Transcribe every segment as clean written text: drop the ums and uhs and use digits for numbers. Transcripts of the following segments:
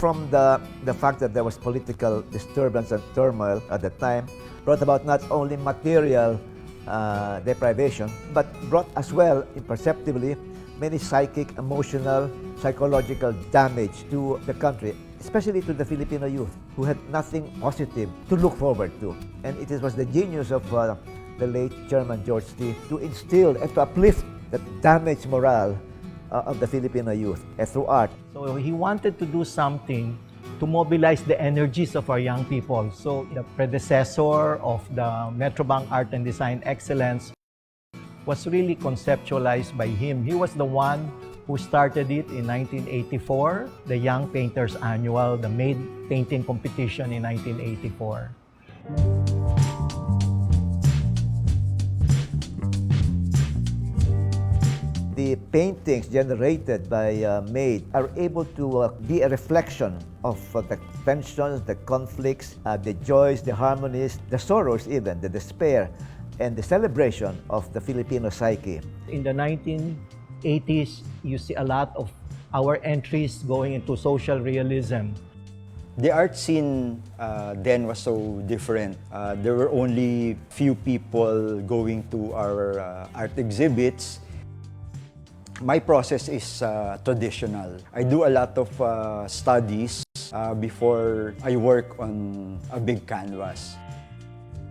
from the fact that there was political disturbance and turmoil at the time, brought about not only material deprivation, but brought as well, imperceptibly, many psychic, emotional, psychological damage to the country, especially to the Filipino youth, who had nothing positive to look forward to. And it was the genius of the late Chairman George T. to instill and to uplift the damaged morale of the Filipino youth through art. So he wanted to do something to mobilize the energies of our young people. So the predecessor of the Metrobank Art and Design Excellence was really conceptualized by him. He was the one who started it in 1984, the Young Painters Annual, the Made Painting Competition in 1984. The paintings generated by Made are able to be a reflection of the tensions, the conflicts, the joys, the harmonies, the sorrows even, the despair, and the celebration of the Filipino psyche. In the 1980s, you see a lot of our entries going into social realism. The art scene then was so different. There were only few people going to our art exhibits. My process is traditional. I do a lot of studies before I work on a big canvas.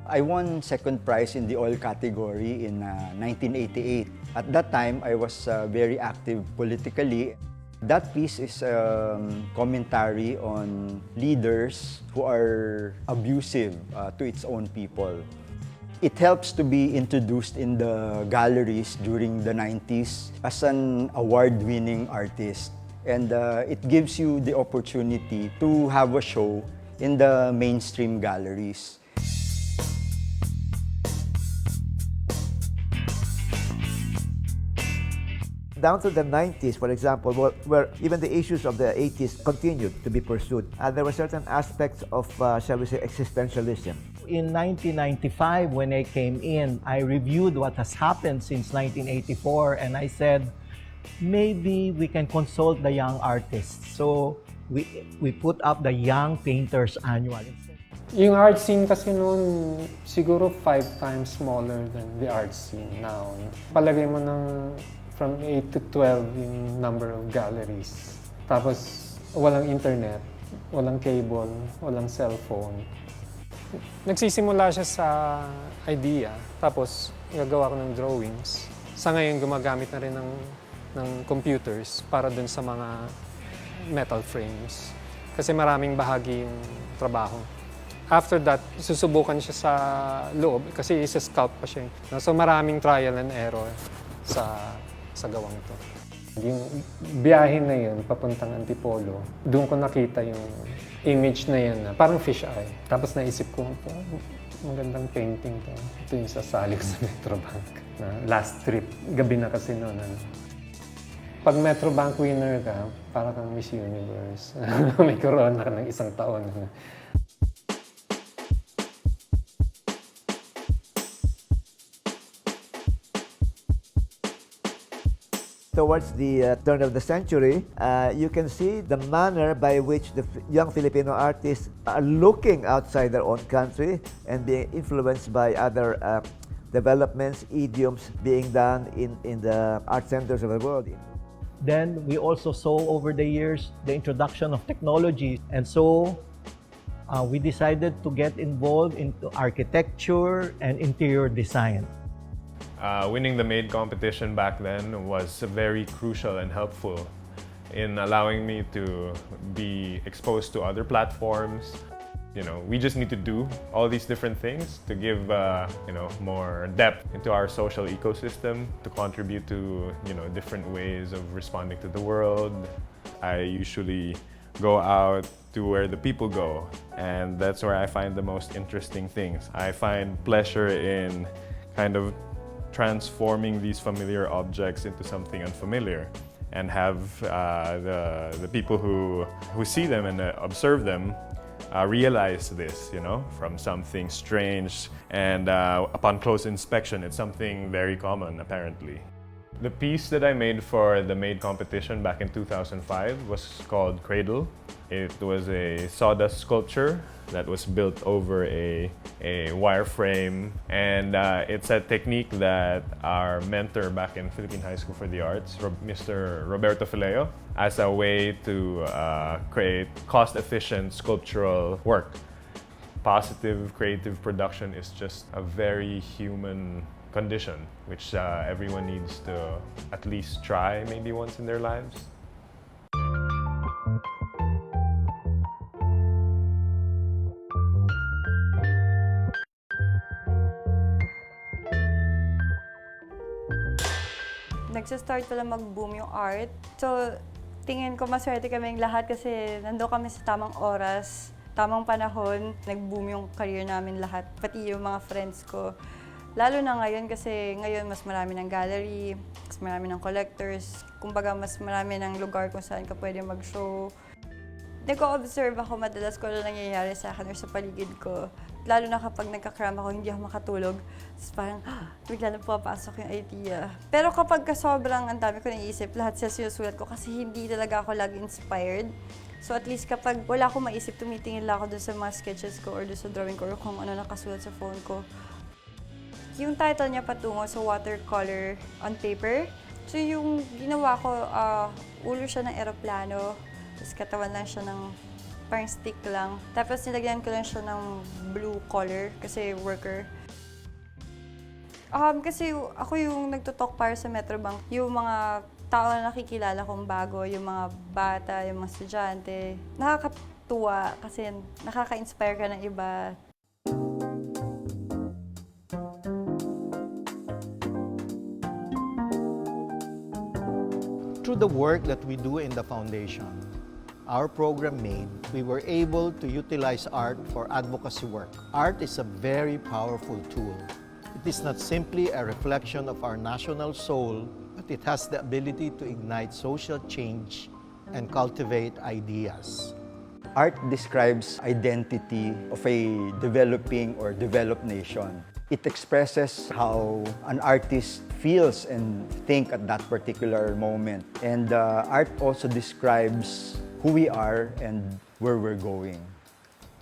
I won second prize in the oil category in 1988. At that time, I was very active politically. That piece is commentary on leaders who are abusive to its own people. It helps to be introduced in the galleries during the 90s as an award-winning artist. And it gives you the opportunity to have a show in the mainstream galleries. Down to the 90s, for example, where even the issues of the 80s continued to be pursued, there were certain aspects of, shall we say, existentialism. In 1995, when I came in, I reviewed what has happened since 1984, and I said, maybe we can consult the young artists. So we put up the Young Painters Annual. Yung art scene kasi noon, siguro 5 times smaller than the art scene now. Palagay mo ng from 8 to 12 yung number of galleries. Tapos walang internet, walang cable, walang cellphone. Nagsisimula siya sa idea, tapos gagawa ko ng drawings. Sa ngayon, gumagamit na rin ng computers para dun sa mga metal frames. Kasi maraming bahagi yung trabaho. After that, susubukan siya sa loob kasi isa-sculpt pa siya. So maraming trial and error sa gawang ito. Yung biyahe na yun, papuntang Antipolo, doon ko nakita yung image na yun, parang fish eye. Tapos naisip ko, magandang painting to. Ito yung sasali ko sa Metrobank. Last trip, gabi na kasi noon. Pag Metrobank winner ka, para kang Miss Universe. May corona ka ng 1 taon. Towards the turn of the century, you can see the manner by which the young Filipino artists are looking outside their own country and being influenced by other developments, idioms being done in the art centers of the world. Then we also saw over the years the introduction of technology, and so we decided to get involved into architecture and interior design. Winning the Made competition back then was very crucial and helpful in allowing me to be exposed to other platforms. You know, we just need to do all these different things to give more depth into our social ecosystem, to contribute to different ways of responding to the world. I usually go out to where the people go, and that's where I find the most interesting things. I find pleasure in kind of transforming these familiar objects into something unfamiliar, and have the people who see them and observe them realize this, from something strange, and upon close inspection, it's something very common, apparently. The piece that I made for the MADE competition back in 2005 was called Cradle. It was a sawdust sculpture that was built over a wireframe, and it's a technique that our mentor back in Philippine High School for the Arts, Mr. Roberto Fileo, as a way to create cost-efficient sculptural work. Positive creative production is just a very human condition, which everyone needs to at least try maybe once in their lives. Nagsistart pala mag-boom yung art. So, tingin ko maswerte kaming lahat kasi nandun kami sa tamang oras, tamang panahon. Nag-boom yung career namin lahat, pati yung mga friends ko. Lalo na ngayon kasi ngayon mas marami ng gallery, mas marami ng collectors. Kumbaga mas marami ng lugar kung saan ka pwede mag-show. Nag-o-observe ako madalas kung ano nangyayari sa akin or sa paligid ko. Lalo na kapag nagka-cram ako, hindi ako makatulog. Tapos parang, bigla na pumapasok yung idea. Pero kapag sobrang ang dami ko naiisip, lahat siya sinusulat ko kasi hindi talaga ako lagi inspired. So at least kapag wala akong maisip, tumitingin lang ako dun sa mga sketches ko or dun sa drawing ko or kung ano nakasulat sa phone ko. Yung title niya patungo sa watercolor on paper. So yung ginawa ko, ulo siya ng eroplano, tapos katawan lang siya ng parang stick lang. Tapos nilagyan ko lang siya ng blue color kasi worker. Kasi ako yung nagtutok para sa Metrobank. Yung mga tao na nakikilala kong bago, yung mga bata, yung mga estudyante. Nakakatuwa kasi nakaka-inspire ka ng iba. Through the work that we do in the foundation, our program MADE, we were able to utilize art for advocacy work. Art is a very powerful tool. It is not simply a reflection of our national soul, but it has the ability to ignite social change and cultivate ideas. Art describes identity of a developing or developed nation. It expresses how an artist feels and think at that particular moment. And art also describes who we are and where we're going.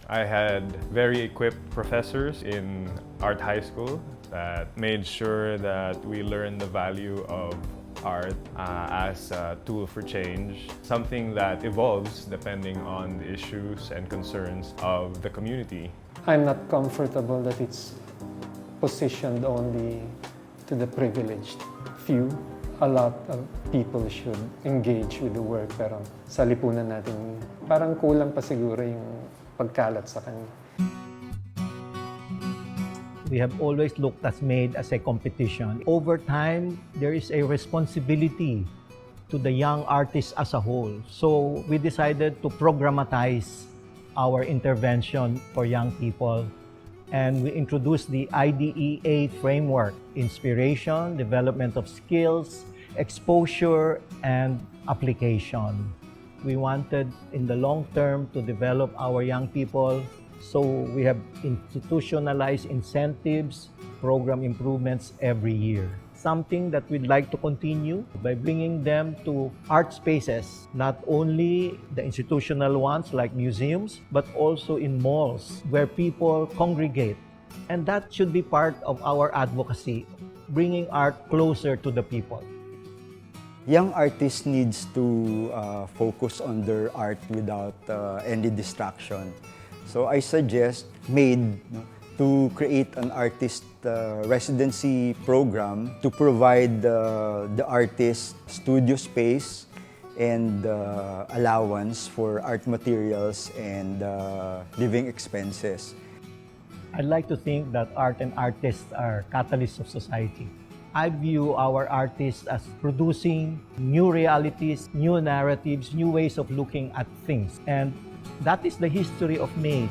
I had very equipped professors in art high school that made sure that we learned the value of art as a tool for change, something that evolves depending on the issues and concerns of the community. I'm not comfortable that it's positioned only to the privileged few. A lot of people should engage with the work, pero sa lipunan natin, parang kulang pa siguro yung pagkalat sa kanya. We have always looked at MADE as a competition. Over time, there is a responsibility to the young artists as a whole. So we decided to programmatize our intervention for young people. And we introduced the IDEA framework: inspiration, development of skills, exposure, and application. We wanted in the long term to develop our young people, so we have institutionalized incentives, program improvements every year. Something that we'd like to continue by bringing them to art spaces, not only the institutional ones like museums, but also in malls where people congregate. And that should be part of our advocacy, bringing art closer to the people. Young artists needs to focus on their art without any distraction. So I suggest MADE to create an artist residency program to provide the artist studio space and allowance for art materials and living expenses. I'd like to think that art and artists are catalysts of society. I view our artists as producing new realities, new narratives, new ways of looking at things. And that is the history of MADE.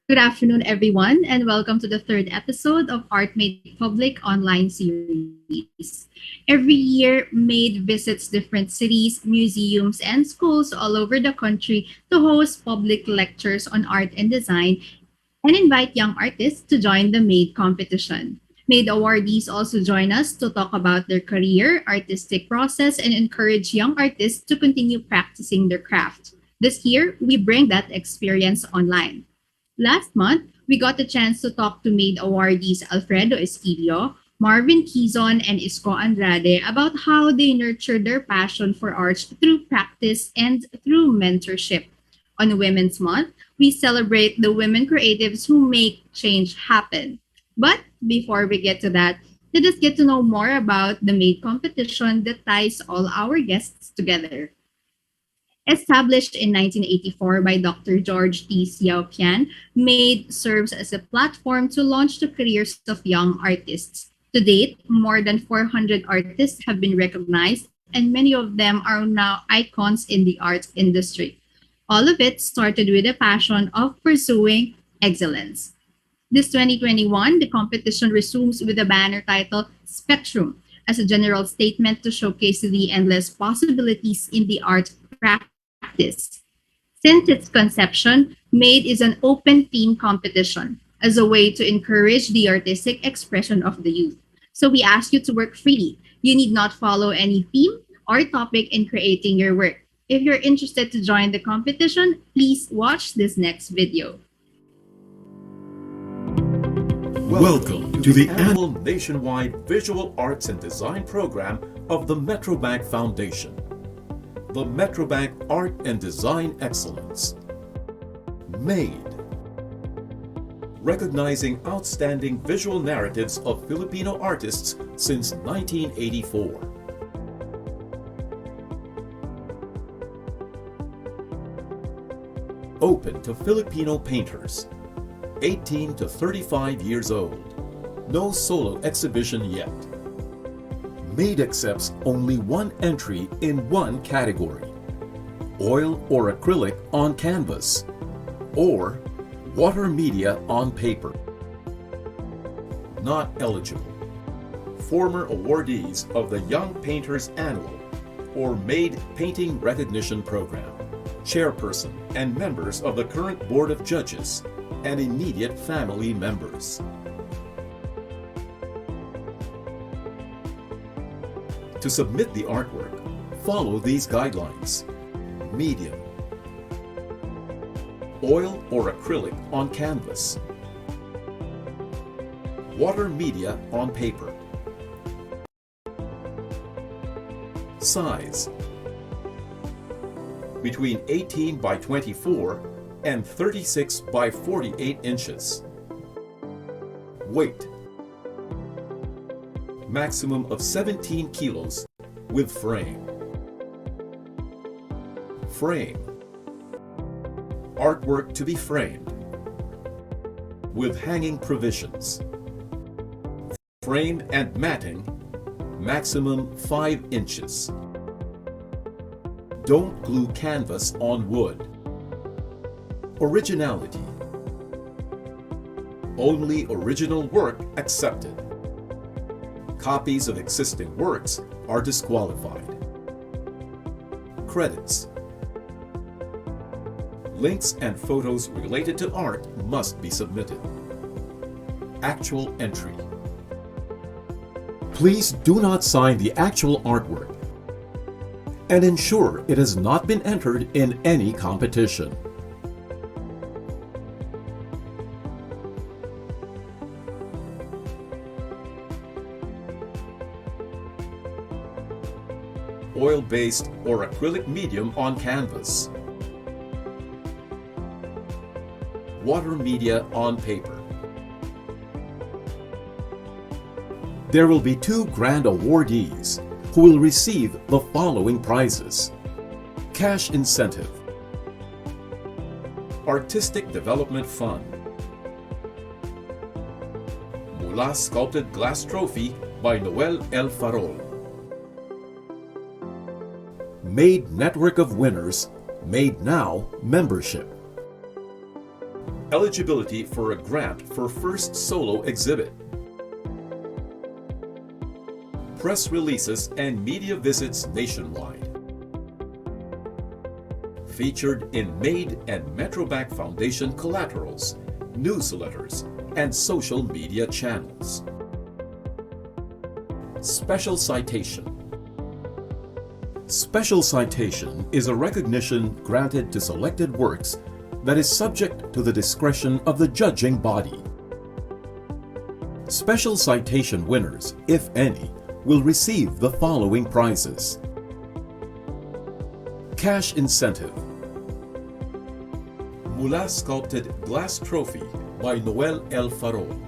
Good afternoon, everyone, and welcome to the third episode of Art Made Public online series. Every year, MADE visits different cities, museums, and schools all over the country to host public lectures on art and design and invite young artists to join the MADE competition. MADE awardees also join us to talk about their career, artistic process, and encourage young artists to continue practicing their craft. This year, we bring that experience online. Last month, we got the chance to talk to MADE awardees Alfredo Esquilio, Marvin Quizon, and Isko Andrade about how they nurtured their passion for arts through practice and through mentorship. On Women's Month, we celebrate the women creatives who make change happen. But before we get to that, let us get to know more about the MADE competition that ties all our guests together. Established in 1984 by Dr. George T. Xiaopian, MADE serves as a platform to launch the careers of young artists. To date, more than 400 artists have been recognized, and many of them are now icons in the arts industry. All of it started with a passion of pursuing excellence. This 2021, the competition resumes with a banner titled Spectrum as a general statement to showcase the endless possibilities in the art practice. Since its conception, MADE is an open theme competition as a way to encourage the artistic expression of the youth. So we ask you to work freely. You need not follow any theme or topic in creating your work. If you're interested to join the competition, please watch this next video. Welcome to the annual nationwide Visual Arts and Design program of the Metrobank Foundation. The Metrobank Art and Design Excellence. MADE. Recognizing outstanding visual narratives of Filipino artists since 1984. Open to Filipino painters, 18 to 35 years old. No solo exhibition yet. MADE accepts only one entry in one category: oil or acrylic on canvas, or water media on paper. Not eligible. Former awardees of the Young Painters Annual or MADE Painting Recognition Program, chairperson and members of the current Board of Judges, and immediate family members. To submit the artwork, follow these guidelines. Medium. Oil or acrylic on canvas. Water media on paper. Size. Between 18 by 24 and 36 by 48 inches. Weight. Maximum of 17 kilos with frame. Frame. Artwork to be framed with hanging provisions. Frame and matting, maximum 5 inches. Don't glue canvas on wood. Originality. Only original work accepted. Copies of existing works are disqualified. Credits. Links and photos related to art must be submitted. Actual entry. Please do not sign the actual artwork and ensure it has not been entered in any competition. Oil-based or acrylic medium on canvas. Water media on paper. There will be 2 grand awardees who will receive the following prizes. Cash incentive. Artistic Development Fund. Mula Sculpted Glass Trophy by Noel L. Farol. MADE Network of Winners, MADE Now membership. Eligibility for a grant for first solo exhibit. Press releases and media visits nationwide. Featured in MAID and Metrobank Foundation collaterals, newsletters, and social media channels. Special citation. Special citation is a recognition granted to selected works that is subject to the discretion of the judging body. Special citation winners, if any, will receive the following prizes. Cash incentive. Mula sculpted glass trophy by Noel L. Farol.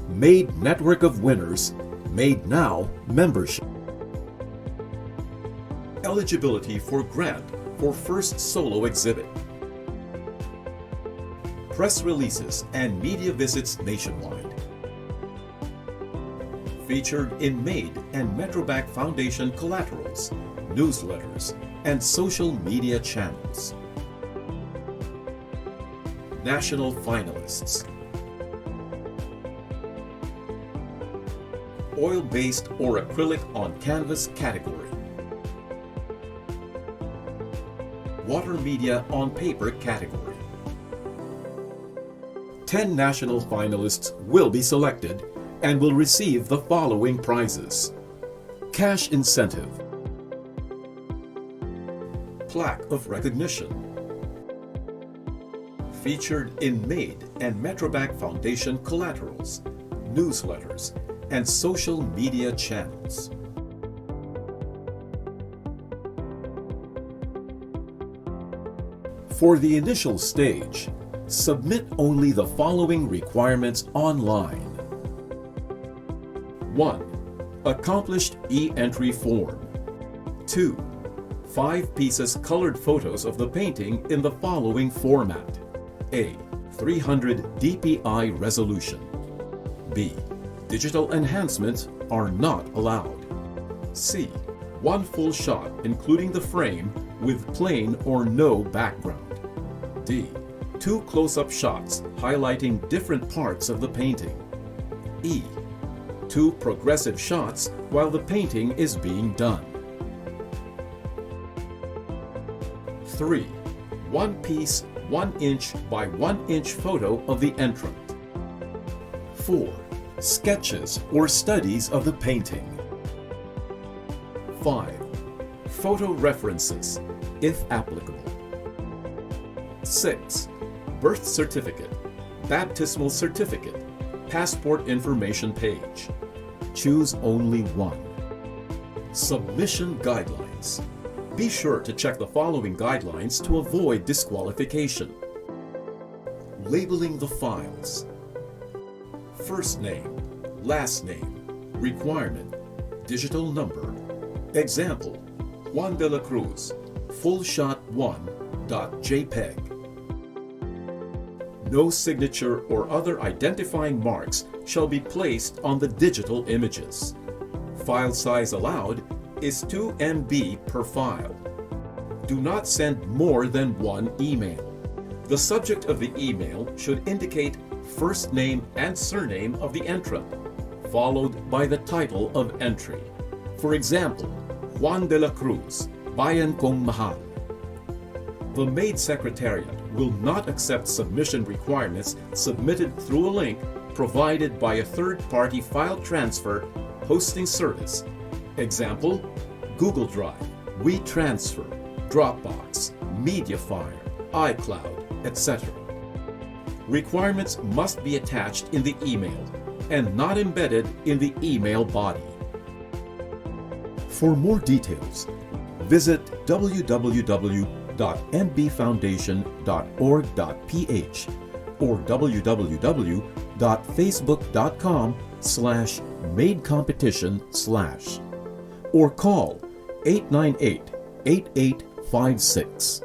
MAID Network of Winners, MAID Now membership. Eligibility for grant for first solo exhibit. Press releases and media visits nationwide. Featured in MAID and Metrobank Foundation collaterals, newsletters, and social media channels. National finalists. Oil-based or acrylic on canvas category. Water media on paper category. 10 national finalists will be selected and will receive the following prizes. Cash incentive. Plaque of recognition. Featured in MAID and Metrobank Foundation collaterals, newsletters, and social media channels. For the initial stage, submit only the following requirements online. 1. Accomplished e-entry form. 2. 5 pieces colored photos of the painting in the following format. A. 300 dpi resolution. B. Digital enhancements are not allowed. C. 1 full shot including the frame with plain or no background. D. 2 close-up shots highlighting different parts of the painting. E. 2 progressive shots while the painting is being done. 3. 1 piece 1 inch by 1 inch photo of the entrant. 4. Sketches or studies of the painting. 5. Photo references, if applicable. 6. Birth certificate, baptismal certificate, passport information page. Choose only one. Submission guidelines. Be sure to check the following guidelines to avoid disqualification. Labeling the files. First name, last name, requirement, digital number. Example, Juan de la Cruz, fullshot1.jpg. No signature or other identifying marks shall be placed on the digital images. File size allowed is 2 MB per file. Do not send more than 1 email. The subject of the email should indicate first name and surname of the entrant, followed by the title of entry. For example, Juan de la Cruz, Bayan Kong Mahal. The MAID Secretariat will not accept submission requirements submitted through a link provided by a third-party file transfer hosting service. Example, Google Drive, WeTransfer, Dropbox, Mediafire, iCloud, etc. Requirements must be attached in the email and not embedded in the email body. For more details, visit www.mbfoundation.org.ph or www.facebook.com/maidcompetition/ or call 898-8856.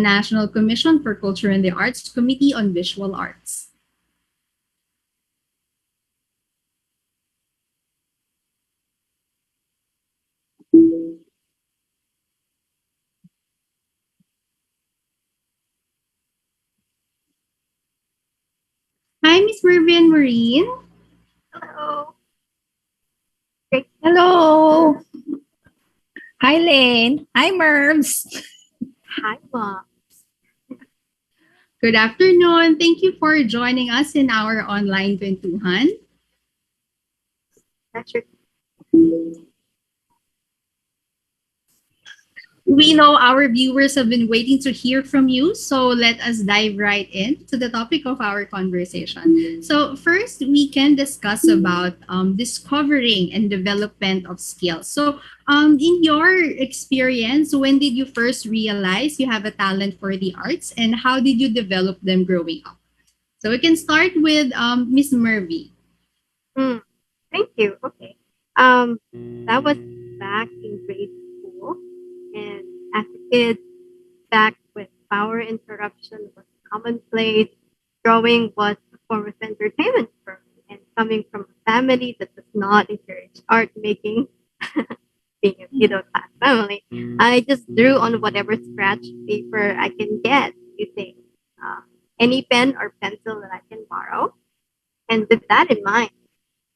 National Commission for Culture and the Arts Committee on Visual Arts. Hi, Miss Mervy and Moreen. Hello. Hello. Hi, Lane. Hi, Mervs. Hi, Mom. Good afternoon. Thank you for joining us in our online kwentuhan. That's your We know our viewers have been waiting to hear from you, so let us dive right into the topic of our conversation. So first, we can discuss about discovering and development of skills. So in your experience, when did you first realize you have a talent for the arts, and how did you develop them growing up? So we can start with Miss Mervy. Thank you. Okay. That was back in grade school, and as a kid, back when power interruption was commonplace, drawing was a form of entertainment for me. And coming from a family that does not encourage art making, being a middle class family, I just drew on whatever scratch paper I can get using any pen or pencil that I can borrow. And with that in mind,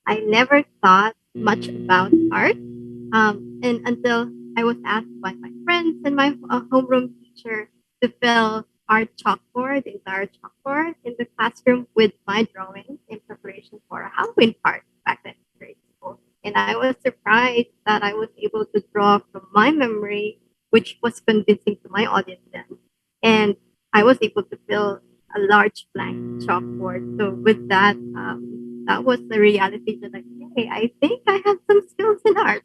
I never thought much about art. And until I was asked by my friends and my homeroom teacher to fill our chalkboard, the entire chalkboard in the classroom with my drawings in preparation for a Halloween party back then in grade school. And I was surprised that I was able to draw from my memory, which was convincing to my audience then. And I was able to fill a large blank chalkboard. So with that, that was the realization like, hey, I think I have some skills in art.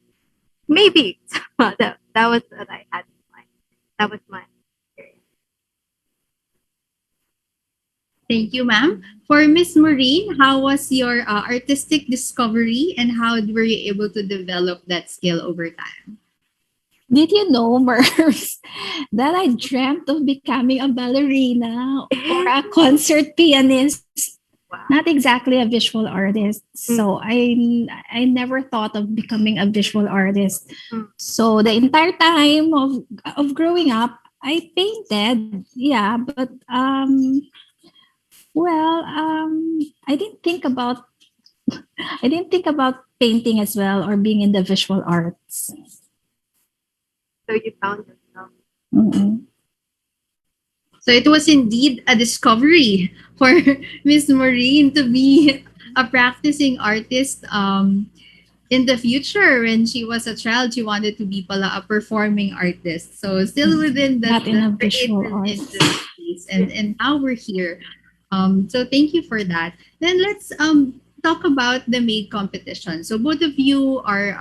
Maybe. So that was what I had in mind. That was my experience. Thank you, ma'am. For Miss Moreen, how was your artistic discovery and how were you able to develop that skill over time? Did you know, Mervs, that I dreamt of becoming a ballerina or a concert pianist? Wow. Not exactly a visual artist. So I never thought of becoming a visual artist. So the entire time of growing up, I painted. Yeah, but I didn't think about painting as well or being in the visual arts. So you found yourself. Mm-hmm. So it was indeed a discovery for Miss Moreen to be a practicing artist in the future. When she was a child, she wanted to be a performing artist. So still within the Not in a creative visual art. industries. And now we're here. So thank you for that. Then let's talk about the maid competition. So both of you are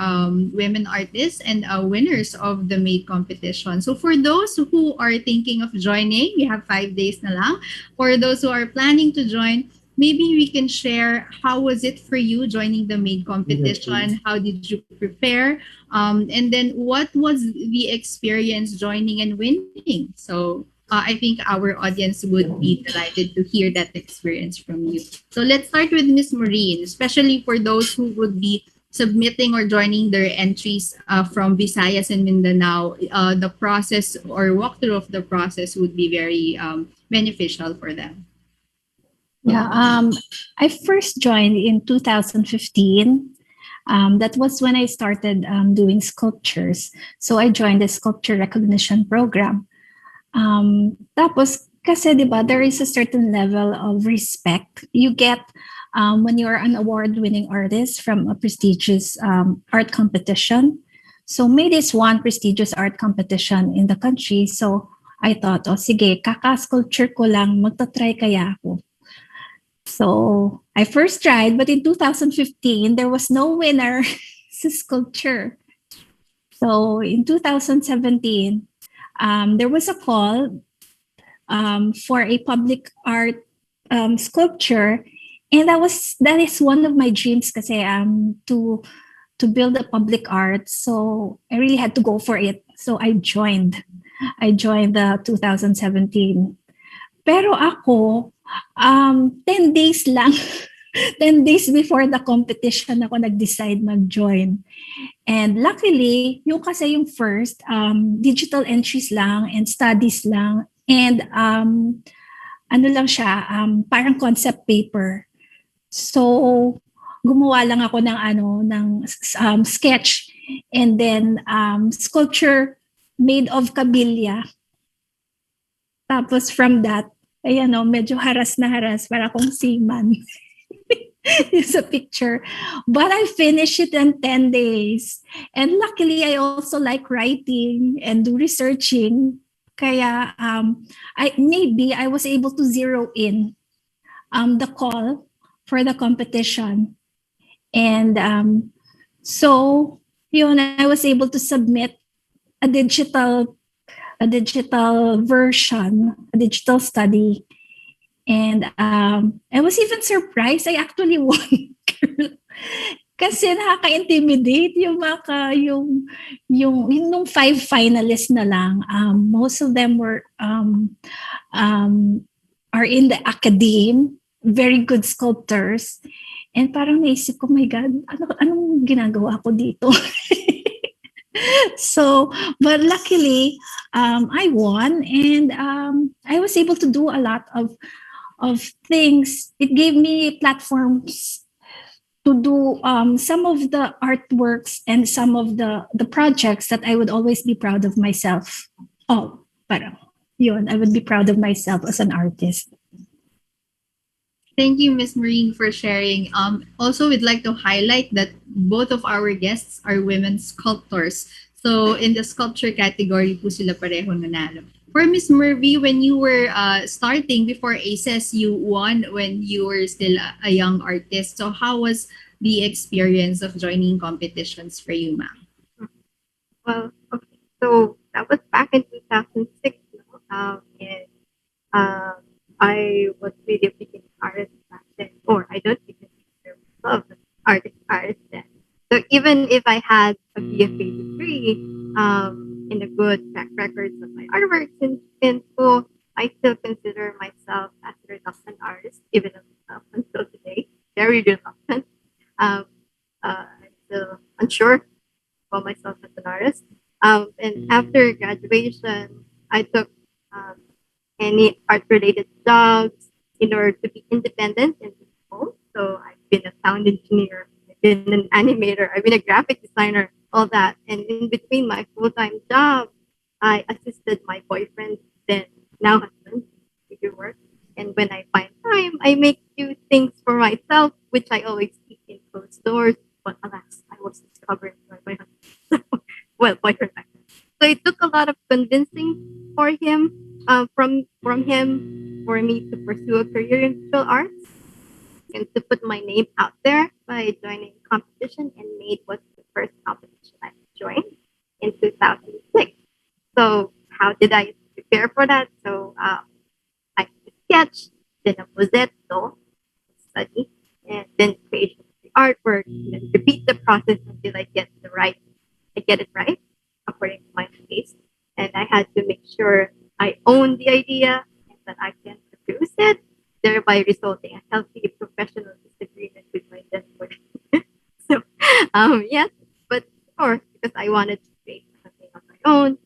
women artists and winners of the maid competition. So for those who are thinking of joining, we have 5 days na lang. For those who are planning to join, maybe we can share how was it for you joining the maid competition? How did you prepare? And then what was the experience joining and winning? So I think our audience would be delighted to hear that experience from you. So let's start with Miss Moreen, especially for those who would be submitting or joining their entries from Visayas and Mindanao. The process or walkthrough of the process would be very beneficial for them. Yeah, I first joined in 2015. That was when I started doing sculptures. So I joined the sculpture recognition program. Tapos, kasi diba, there is a certain level of respect you get when you're an award-winning artist from a prestigious art competition. So may this one prestigious art competition in the country. So I thought, oh sige, kaka-sculpture ko lang, magta-try kaya ako. So I first tried, but in 2015, there was no winner sa sculpture. So in 2017, there was a call for a public art sculpture, and that is one of my dreams kasi to build a public art. So I really had to go for it. So I joined. I joined the 2017. Pero ako, 10 days lang, 10 days before the competition ako nag-decide mag-join. And luckily, yung kasi yung first, digital entries lang and studies lang. And ano lang siya, parang concept paper. So, gumawa lang ako ng sketch and then sculpture made of kabilya. Tapos from that, ayan medyo haras na haras para akong seaman. Sa picture. But I finished it in 10 days. And luckily, I also like writing and do researching. Kaya I was able to zero in the call for the competition. And so, I was able to submit a digital version, a digital study. And I was even surprised I actually won. Kasi nakaka-intimidate yung nung 5 finalists na lang. Most of them were are in the academe, very good sculptors. And parang naisip ko, my God, anong ginagawa ko dito? So, but luckily, I won, and I was able to do a lot of things. It gave me platforms to do some of the artworks and some of the projects that I would always be proud of myself. Oh, parang yun, I would be proud of myself as an artist. Thank you, Ms. Moreen, for sharing. Also, we'd like to highlight that both of our guests are women sculptors. So, in the sculpture category po sila pareho nanalo. For Ms. Mervy, when you were starting before ACES, you won when you were still a young artist. So, how was the experience of joining competitions for you, ma'am? Well, okay. So that was back in 2006. And I was really a beginning artist back then, or I don't even consider myself an artist then. So even if I had a BFA degree in the good track records of my artworks in school, I still consider myself as a reluctant artist, even until today, very reluctant. I'm still unsure about myself as an artist. And after graduation, I took any art-related jobs in order to be independent and be home. So I've been a sound engineer, I've been an animator, I've been a graphic designer, all that. And in between my full-time job, I assisted my boyfriend, then now husband, to do work. And when I find time, I make few things for myself, which I always keep in closed doors. But alas, I was discovered by my husband. Well, boyfriend back then. So it took a lot of convincing for him, from him, for me to pursue a career in visual arts and to put my name out there by joining a competition, and made was the first competition I joined in 2006. So how did I prepare for that? So I sketch, then a bozetto, study, and then creation of the artwork, and then repeat the process until I get it right according to my taste. And I had to make sure I own the idea and that I can produce it, thereby resulting in a healthy professional disagreement with my then boyfriend. So yes, but of course, because I wanted to create something of my own.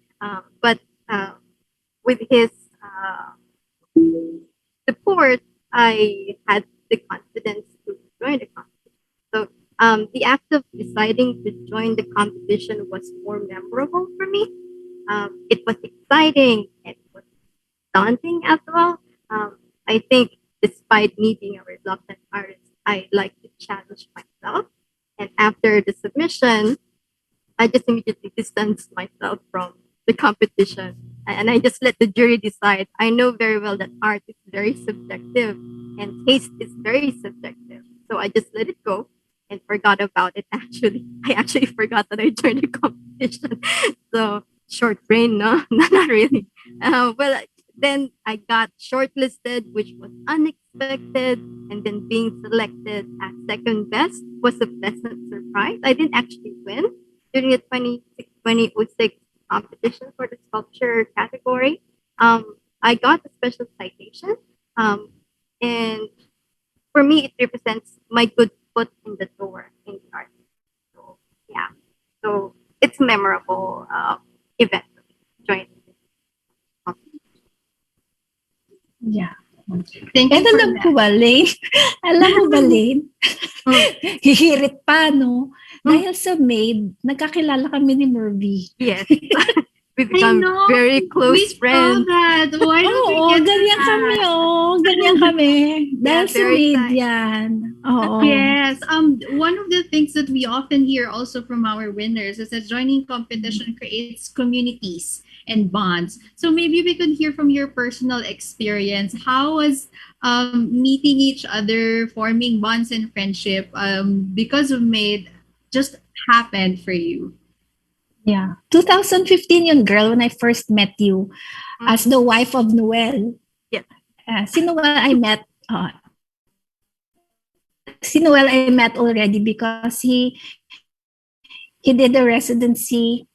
But with his support, I had the confidence to join the competition. So the act of deciding to join the competition was more memorable for me. It was exciting. It was daunting as well. I think despite me being a reluctant artist, I like to challenge myself. And after the submission, I just immediately distanced myself from the competition, and I just let the jury decide. I know very well that art is very subjective and taste is very subjective. So I just let it go and forgot about it. Actually, I actually forgot that I joined the competition. So short brain, no, not really. Well, then I got shortlisted, which was unexpected, and then being selected as second best was a pleasant surprise. I didn't actually win during the 2006 competition for the sculpture category. I got a special citation, and for me, it represents my good foot in the door in the art. So yeah, so it's a memorable event for me. Joining this competition. Yeah. Thank And you for alam that. ko ba, Lane? Alam mo ba, Lane? Hihirit pa, no? Dahil sa maid, nagkakilala kami ni Mervy. Yes, we I become know. very We close saw friends. that. Why don't we Oo, get to ganyan kami, that? Ganyan kami. Yeah, Dahil sa very maid excited. yan. Oo. Yes. One of the things that we often hear also from our winners is that joining competition creates communities and bonds. So maybe we could hear from your personal experience. How was meeting each other, forming bonds and friendship because of Made just happened for you? Yeah. 2015 yun, girl, when I first met you as the wife of Noel. Yes. Si Noel I met already because he did a residency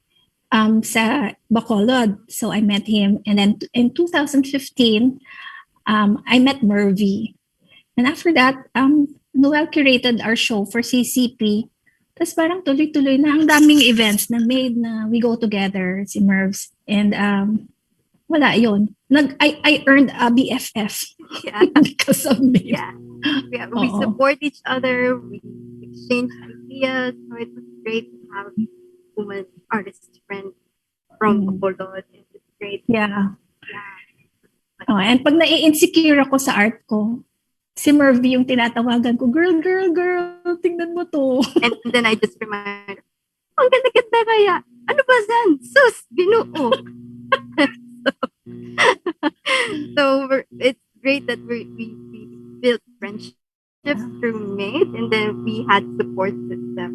sa Bacolod. So I met him. And then in 2015, I met Mervy. And after that, Noel curated our show for CCP. Tapos parang tuloy-tuloy na ang daming events na made na we go together, si Mervs. And wala, yun. I earned a BFF Yeah. because of me. Yeah. We Oo. support each other. We exchange ideas. So it was great to have woman artist friend from Pueblo. It's great. Yeah. Yeah. And pag nai-insecure ako sa art ko, si Mervy yung tinatawagan ko, girl, tingnan mo to. And then I just remind her, ang ganda-ganda kaya. Ano ba yan? Sus, Ginoo. It's great that we built friendships through Made, and then we had support system.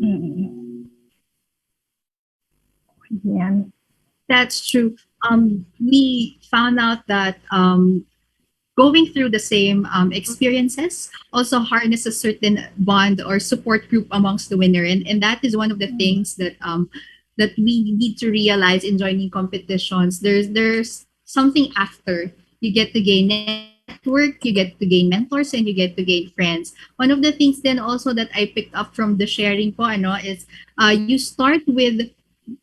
Yan. That's true. We found out that going through the same experiences also harness a certain bond or support group amongst the winner, and that is one of the things that that we need to realize in joining competitions. There's something after. You get to gain network, you get to gain mentors, and you get to gain friends. One of the things then also that I picked up from the sharing po is you start with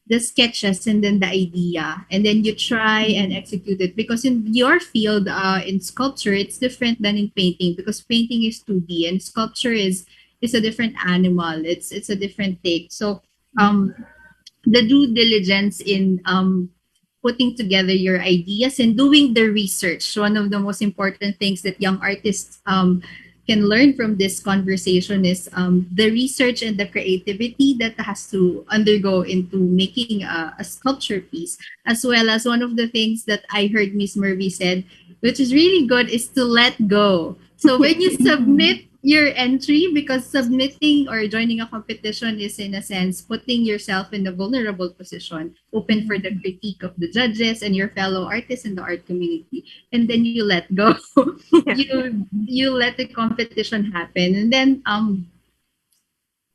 the sketches and then the idea, and then you try and execute it, because in your field in sculpture it's different than in painting, because painting is 2D and sculpture is a different animal. It's a different take. So the due diligence in putting together your ideas and doing the research, one of the most important things that young artists can learn from this conversation is the research and the creativity that has to undergo into making a sculpture piece, as well as one of the things that I heard Miss Mervy said, which is really good, is to let go. So when you submit your entry, because submitting or joining a competition is in a sense putting yourself in a vulnerable position, open for the critique of the judges and your fellow artists in the art community, and then you let go. You let the competition happen, and then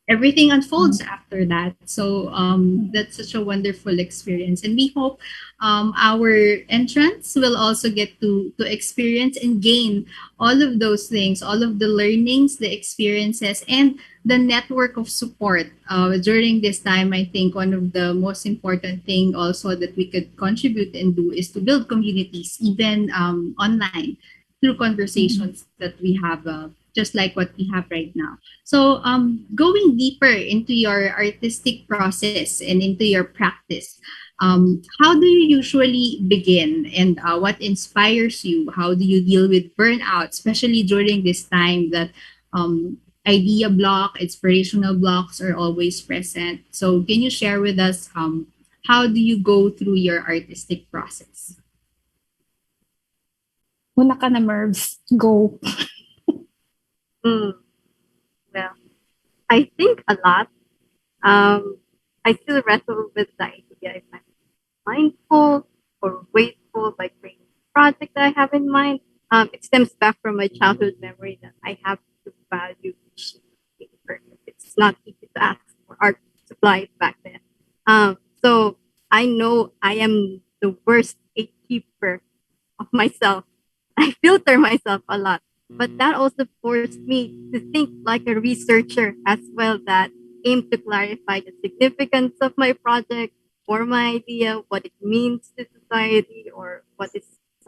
everything unfolds after that. So that's such a wonderful experience, and we hope our entrants will also get to experience and gain all of those things, all of the learnings, the experiences, and the network of support during this time. I think one of the most important thing also that we could contribute and do is to build communities, even online, through conversations that we have, just like what we have right now. So going deeper into your artistic process and into your practice, how do you usually begin, and what inspires you? How do you deal with burnout, especially during this time that idea block, inspirational blocks are always present? So can you share with us how do you go through your artistic process? Una ka na, Mervs. Go. Well, I think a lot. I still wrestle with the idea if I'm mindful or wasteful by creating a project that I have in mind. It stems back from my childhood memory that I have to value each paper. It's not easy to ask for art supplies back then. So I know I am the worst gatekeeper of myself. I filter myself a lot. But that also forced me to think like a researcher as well, that aimed to clarify the significance of my project or my idea, what it means to society, or what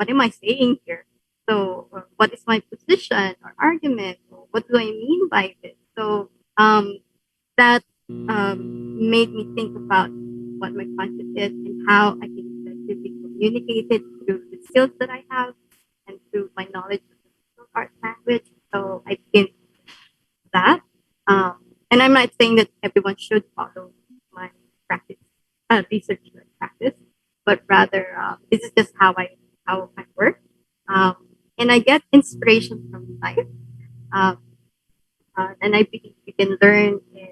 am I saying here? So, what is my position or argument? Or what do I mean by this? So, that made me think about what my content is and how I can effectively communicate it through the skills that I have and through my knowledge of the visual art language. So I did that. And I'm not saying that everyone should follow my practice, research practice, but rather this is just how I work. And I get inspiration from life. Um, and I believe you can learn in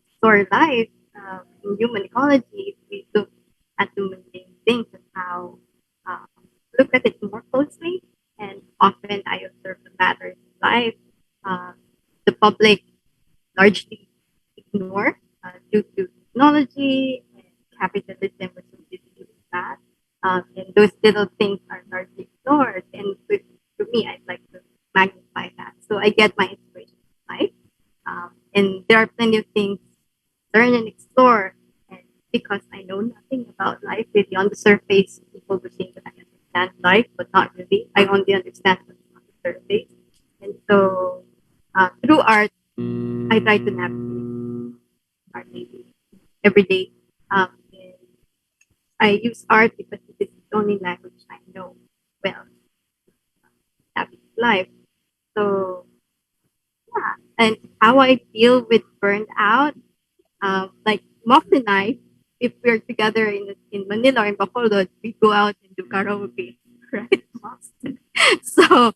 explore life in human ecology if we look at the mundane things and how uh, look at it more closely. And often I observe the matters in life uh, the public largely ignore due to technology and capitalism, which is busy with that. And those little things are largely ignored. And for me, I'd like to magnify that. So I get my inspiration from life. And there are plenty of things learn and explore. And because I know nothing about life, really on the surface, people would think that I understand life, but not really. I only understand what's on the surface. And so through art, I try to navigate art maybe every day. And I use art because it is the only language I know well, navigate life. So yeah, and how I deal with burned out, like Mox and I, if we're together in Manila or in Bacolod, we go out and do karaoke, right, Mox? So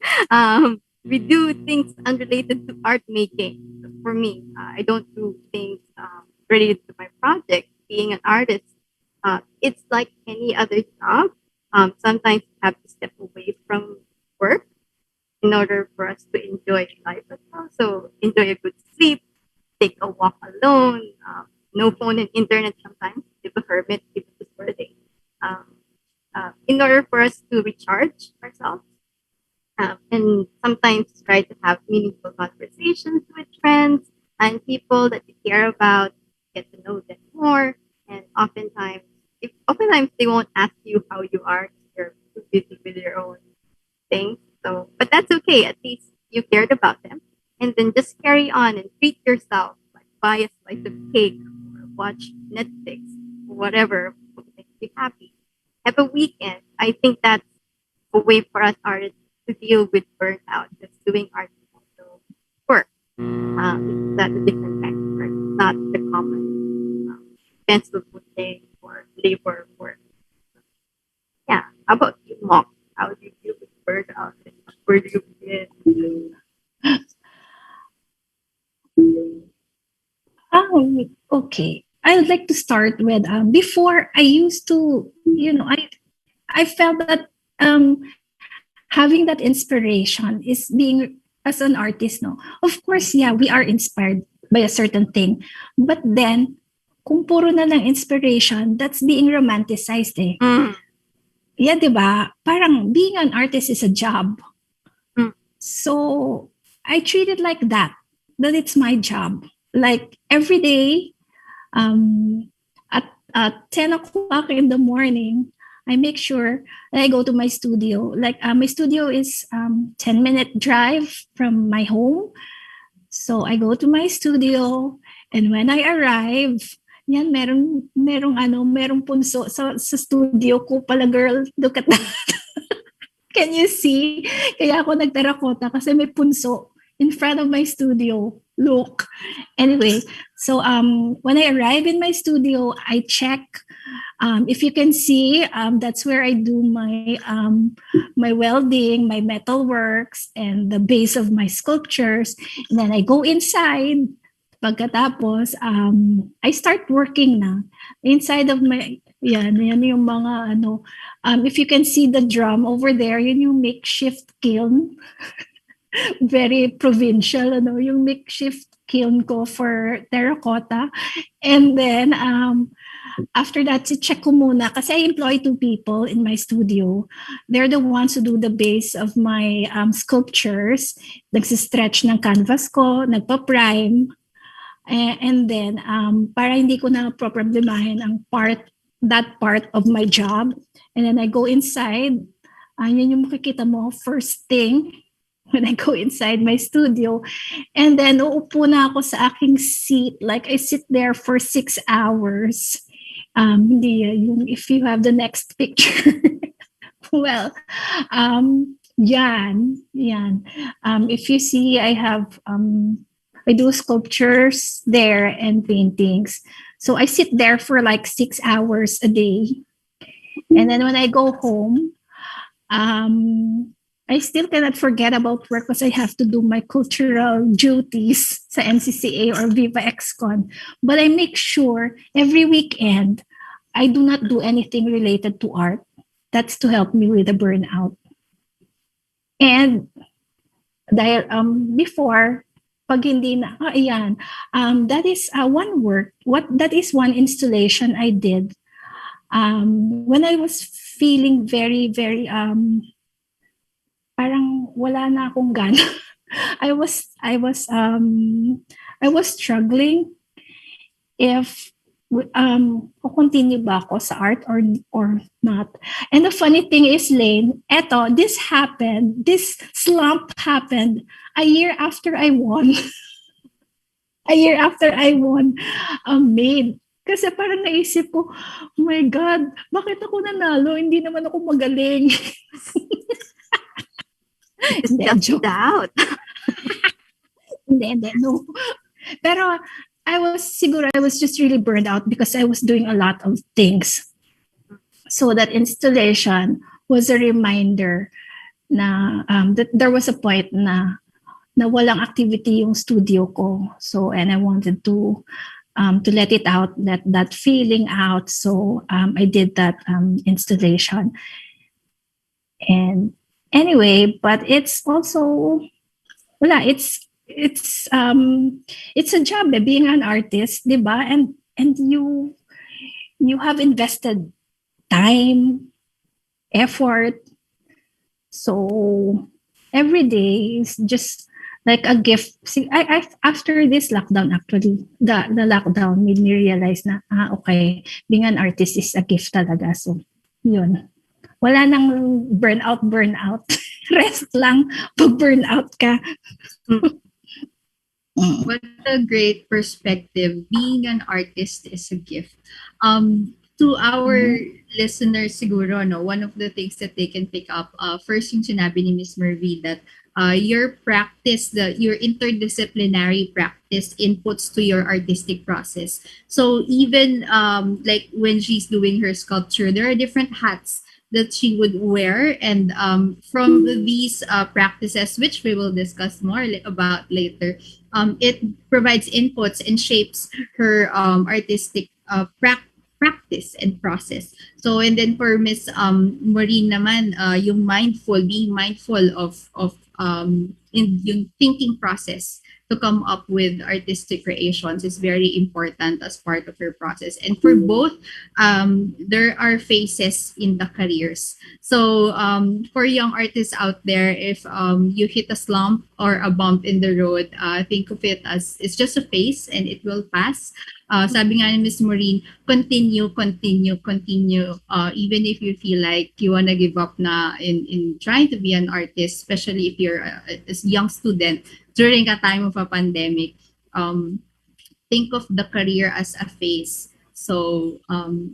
we do things unrelated to art making. For me, I don't do things related to my project. Being an artist, it's like any other job. Sometimes you have to step away from work in order for us to enjoy life as well. So enjoy a good sleep, take a walk alone, no phone and internet sometimes, live a hermit, even just for a day. In order for us to recharge ourselves and sometimes try to have meaningful conversations with friends and people that you care about, get to know them more. And oftentimes they won't ask you how you are because you're too busy with your own things. So, but that's okay. At least you cared about them. And then just carry on and treat yourself. Like buy a slice of cake or watch Netflix or whatever makes you happy. Have a weekend. I think that's a way for us artists to deal with burnout. Because doing art is also work. That's a different kind of work, not the common pencil pushing or labor work. Yeah. How about you, Mom? How do you deal with burnout? And where do you begin? Okay. I would like to start with before I used to, I felt that having that inspiration is being as an artist, no. Of course, yeah, we are inspired by a certain thing. But then, kung puro na lang inspiration, that's being romanticized eh. Yeah, di ba? Parang being an artist is a job. So I treat it like that it's my job. Like every day, at 10 o'clock in the morning, I make sure that I go to my studio. Like my studio is 10-minute drive from my home. So I go to my studio, and when I arrive, yan, merong punso sa studio ko pala, girl. Look at that. Can you see? Kaya ako nagterakota kasi may punso in front of my studio. Look. Anyway, so when I arrive in my studio, I check. If you can see, that's where I do my welding, my metal works, and the base of my sculptures. And then I go inside. Pagkatapos, I start working na. Inside of my, yan yung mga if you can see the drum over there, yun yung makeshift kiln. Very provincial, yung makeshift kiln ko for terracotta. And then, after that, check ko muna kasi I employ 2 people in my studio. They're the ones who do the base of my sculptures. Nagsistretch ng canvas ko, nagpa-prime. And then, para hindi ko na problemahin that part of my job. And then I go inside. Yan yung makikita mo first thing when I go inside my studio. And then, uupo na ako sa aking seat. Like, I sit there for 6 hours. Hindi yung if you have the next picture. Well, yan. If you see, I do sculptures there and paintings. So I sit there for like 6 hours a day. And then when I go home, I still cannot forget about work because I have to do my cultural duties sa NCCA or Viva XCon. But I make sure every weekend, I do not do anything related to art. That's to help me with the burnout. And dahil before, pag hindi na, that is one work. That is one installation I did. When I was feeling very, very, parang wala na akong gana. I was struggling if continue ba ako sa art or not. And the funny thing is, Lane, this slump happened a year after I won. A year after I won MAID. Kasi parang naisip ko, oh my God, bakit ako nanalo? Hindi naman ako magaling. Just out. Hindi, no. Pero I was just really burned out because I was doing a lot of things. So that installation was a reminder na that there was a point na walang activity yung studio ko. So, and I wanted to let it out, let that feeling out. So I did that installation. And anyway, but it's also, it's a job, being an artist, diba? And you have invested time, effort. So every day is just like a gift. See, I after this lockdown, actually, the lockdown made me realize na, okay, being an artist is a gift talaga. So, yun. Wala nang burnout. Rest lang pag burnout ka. What a great perspective. Being an artist is a gift. To our listeners siguro, no, one of the things that they can pick up, first yung sinabi ni Miss Mervy that your practice, your interdisciplinary practice inputs to your artistic process. So even like when she's doing her sculpture, there are different hats that she would wear, and from these practices, which we will discuss more about later, it provides inputs and shapes her artistic practice and process. So, and then for Miss Moreen naman, yung being mindful of in yung thinking process to come up with artistic creations is very important as part of her process. And for both, there are phases in the careers. So for young artists out there, if you hit a slump or a bump in the road, think of it as it's just a phase and it will pass. Sabi nga ni Ms. Moreen, continue. Even if you feel like you want to give up na in trying to be an artist, especially if you're a young student during a time of a pandemic, think of the career as a phase. So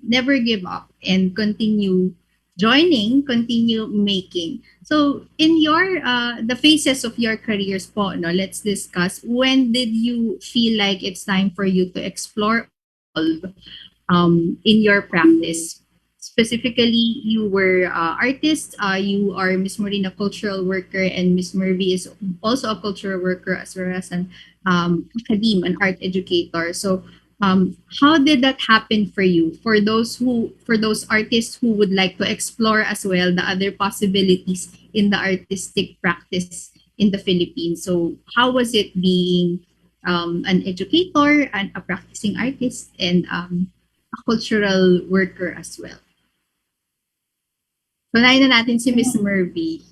never give up and continue joining, continue making. So in your the phases of your careers po, no, let's discuss, when did you feel like it's time for you to explore in your practice? Specifically, you were artist, you are Miss Moreen, a cultural worker, and Miss Mervy is also a cultural worker as well as an academe, an art educator. So how did that happen for you? For those artists who would like to explore as well the other possibilities in the artistic practice in the Philippines. So how was it being an educator and a practicing artist, and a cultural worker as well. Unahin na natin si Miss Mervy.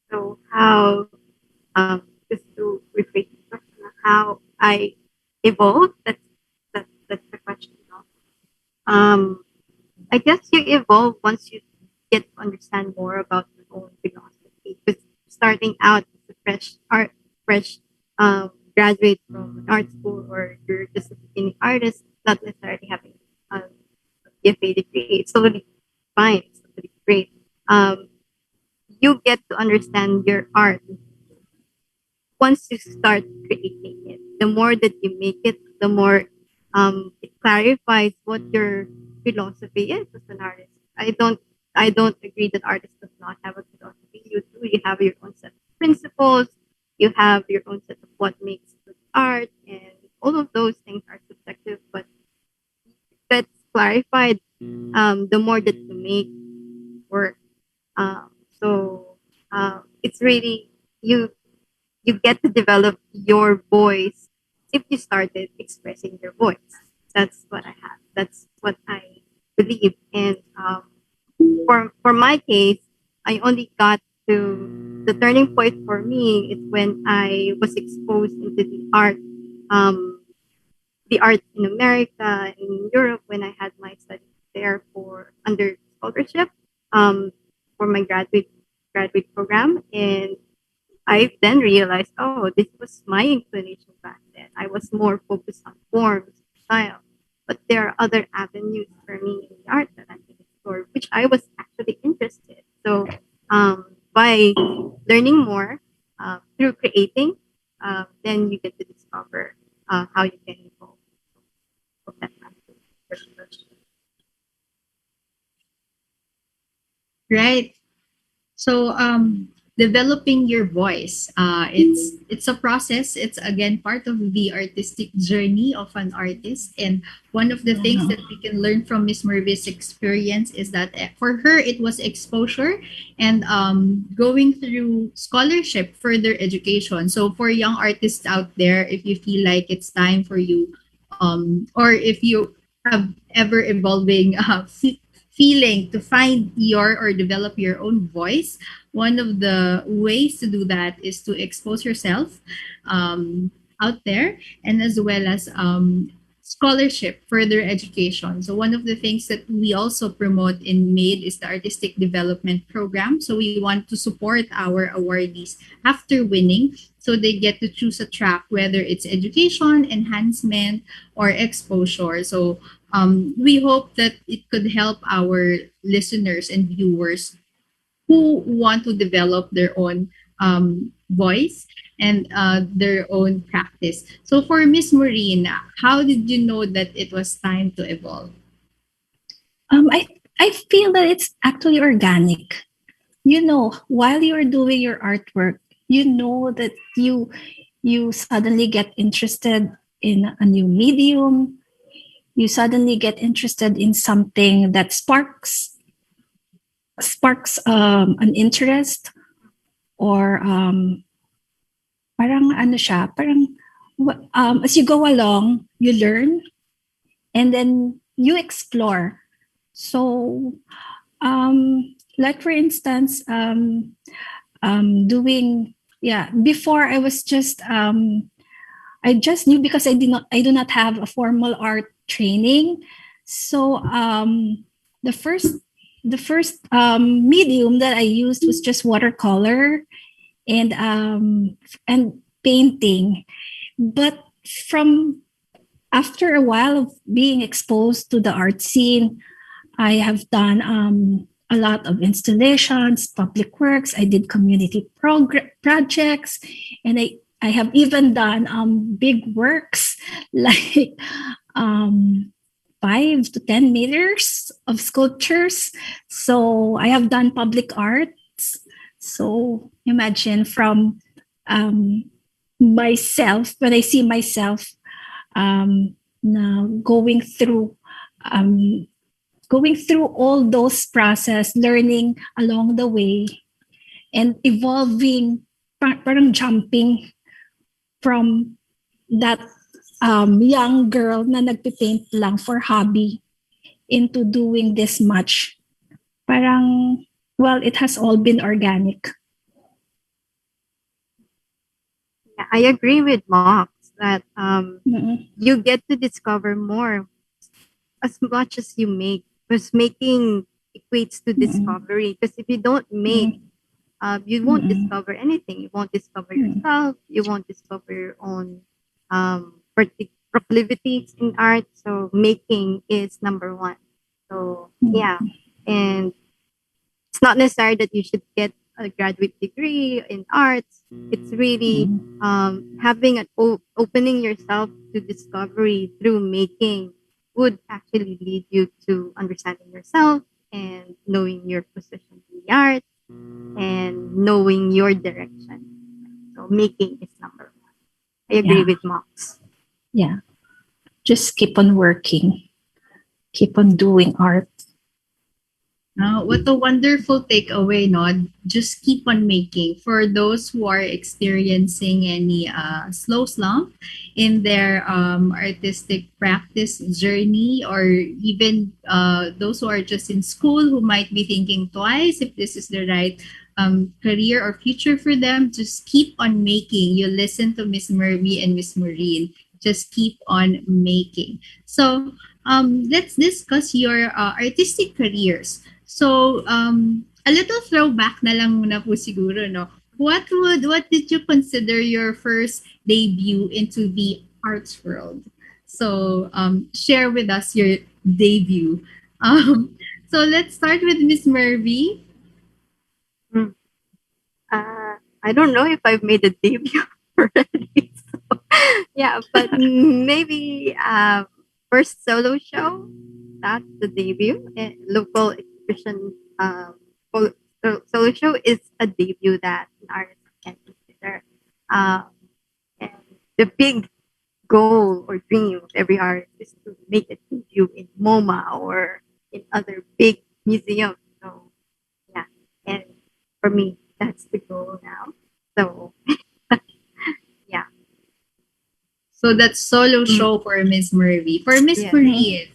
So how, just to rephrase the question, how I evolved, that's the question. No? I guess you evolve once you get to understand more about your own philosophy. Because starting out as a fresh graduate from an art school, or you're just a beginning artist, not necessarily having a BFA degree, it's totally fine. It's totally great. You get to understand your art once you start creating it. The more that you make it, the more it clarifies what your philosophy is as an artist. I don't agree that artists does not have a philosophy. You do. You have your own set of principles. You have your own set of what makes good art, and all of those things are subjective. But that's clarified the more that you make work. So it's really you you get to develop your voice if you started expressing your voice. That's what I have. That's what I believe. And for my case, I only got to the turning point for me is when I was exposed into um, the art in America, in Europe, when I had my studies there for under scholarship for my graduate program. And I then realized, oh, this was my inclination back then. I was more focused on forms, style, but there are other avenues for me in the art that I can explore, which I was actually interested. So by learning more through creating, then you get to discover how you can evolve. Hope that answers your question. Right. So developing your voice, it's a process. It's again part of the artistic journey of an artist. And one of the things that we can learn from Miss Mervy's experience is that for her it was exposure and going through scholarship, further education. So for young artists out there, if you feel like it's time for you, or if you have ever evolving feeling to find your or develop your own voice, one of the ways to do that is to expose yourself out there, and as well as scholarship, further education. So one of the things that we also promote in MADE is the Artistic Development Program. So we want to support our awardees after winning, so they get to choose a track, whether it's education, enhancement, or exposure. So we hope that it could help our listeners and viewers who want to develop their own voice and their own practice. So for Miss Moreen, how did you know that it was time to evolve? I feel that it's actually organic. You know, while you're doing your artwork, you know that you suddenly get interested in a new medium. You suddenly get interested in something that sparks an interest, or parang ano siya, parang as you go along, you learn and then you explore. So, like for instance, doing, yeah, before I was just I just knew because I do not have a formal art training. So the first medium that I used was just watercolor and painting. But from after a while of being exposed to the art scene, I have done a lot of installations, public works. I did community projects, and I have even done big works like 5 to 10 meters of sculptures. So I have done public arts. So imagine from myself, when I see myself now going through all those process, learning along the way, and evolving, parang jumping from that young girl na nagpipaint lang for hobby into doing this much. Parang, well, it has all been organic. Yeah, I agree with Mox that Mm-mm. you get to discover more as much as you make. Because making equates to Mm-mm. discovery. Because if you don't make, you won't Mm-mm. discover anything. You won't discover Mm-mm. yourself. You won't discover your own proclivities in art. So making is number one. So yeah, and it's not necessary that you should get a graduate degree in arts. It's really having an opening yourself to discovery through making would actually lead you to understanding yourself and knowing your position in the art and knowing your direction. So making is number one. I agree Yeah. with Mox. Yeah. Just keep on working. Keep on doing art. What a wonderful takeaway, no? Just keep on making. For those who are experiencing any slow slump in their artistic practice journey, or even those who are just in school who might be thinking twice if this is the right career or future for them, just keep on making. You listen to Miss Mervy and Miss Moreen. Just keep on making. So let's discuss your artistic careers. So, a little throwback na lang muna po siguro, no? What did you consider your first debut into the arts world? So, share with us your debut. So let's start with Miss Mervy. Hmm. I don't know if I've made a debut already. So, yeah, but maybe first solo show. That's the debut. Local exhibition solo show is a debut that an artist can consider. Um, and the big goal or dream of every artist is to make a debut in MoMA or in other big museums. So yeah, and for me, that's the goal now. So yeah. So that's solo Mm. show for Miss Mervy. For Miss Yeah. Moreen.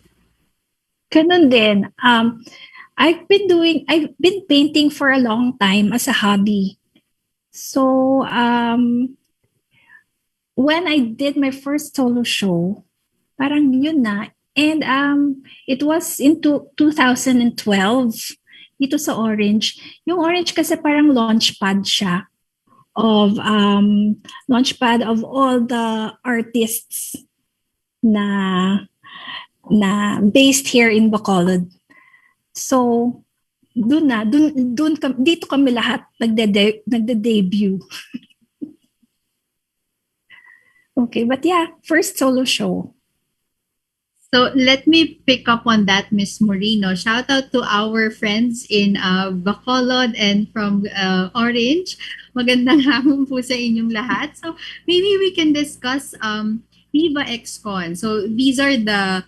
Ganun din. I've been painting for a long time as a hobby. So, when I did my first solo show, parang yun na. And it was in 2012 dito sa Orange. Yung Orange kasi parang launchpad siya of all the artists na based here in Bacolod. So dito kami lahat nagde-debut. Okay, but yeah, first solo show. So let me pick up on that, Miss Moreno. Shout out to our friends in Bacolod and from Orange. Magandang hapon po sa inyong lahat. So maybe we can discuss Viva XCon. So these are the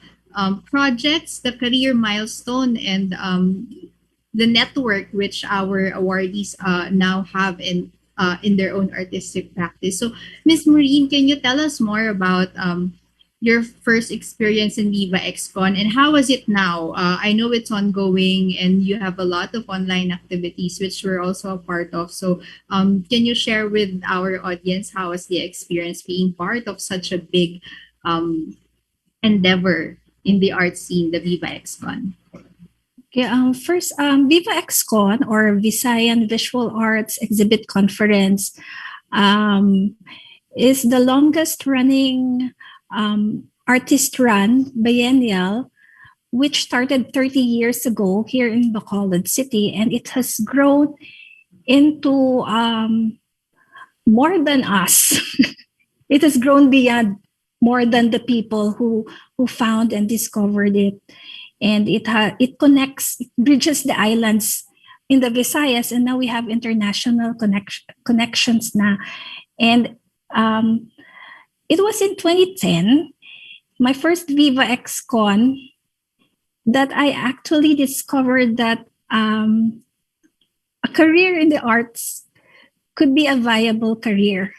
projects, the career milestone, and the network which our awardees now have in their own artistic practice. So Miss Moreen, can you tell us more about your first experience in Viva XCon and how was it now? I know it's ongoing and you have a lot of online activities which we're also a part of. So can you share with our audience how was the experience being part of such a big endeavor in the art scene, the Viva XCon? Okay, first, Viva XCon or Visayan Visual Arts Exhibit Conference is the longest running artist-run biennial, which started 30 years ago here in Bacolod City, and it has grown into more than us. It has grown beyond more than the people who found and discovered it. And it bridges the islands in the Visayas, and now we have international connections na. And it was in 2010, my first Viva XCon, that I actually discovered that a career in the arts could be a viable career.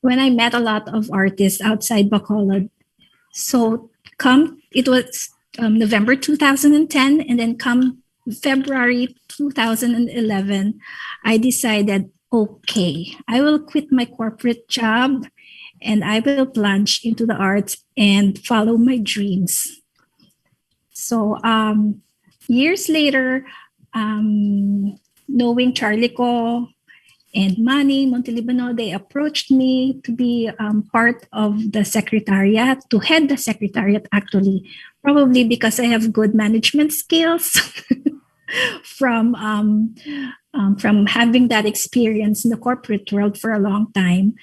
when I met a lot of artists outside Bacolod. So it was November 2010, and then come February 2011, I decided, okay, I will quit my corporate job and I will plunge into the arts and follow my dreams. So years later, knowing Charlie Ko and Manny Montelibano, they approached me to be part of the secretariat, to head the secretariat actually, probably because I have good management skills from having that experience in the corporate world for a long time.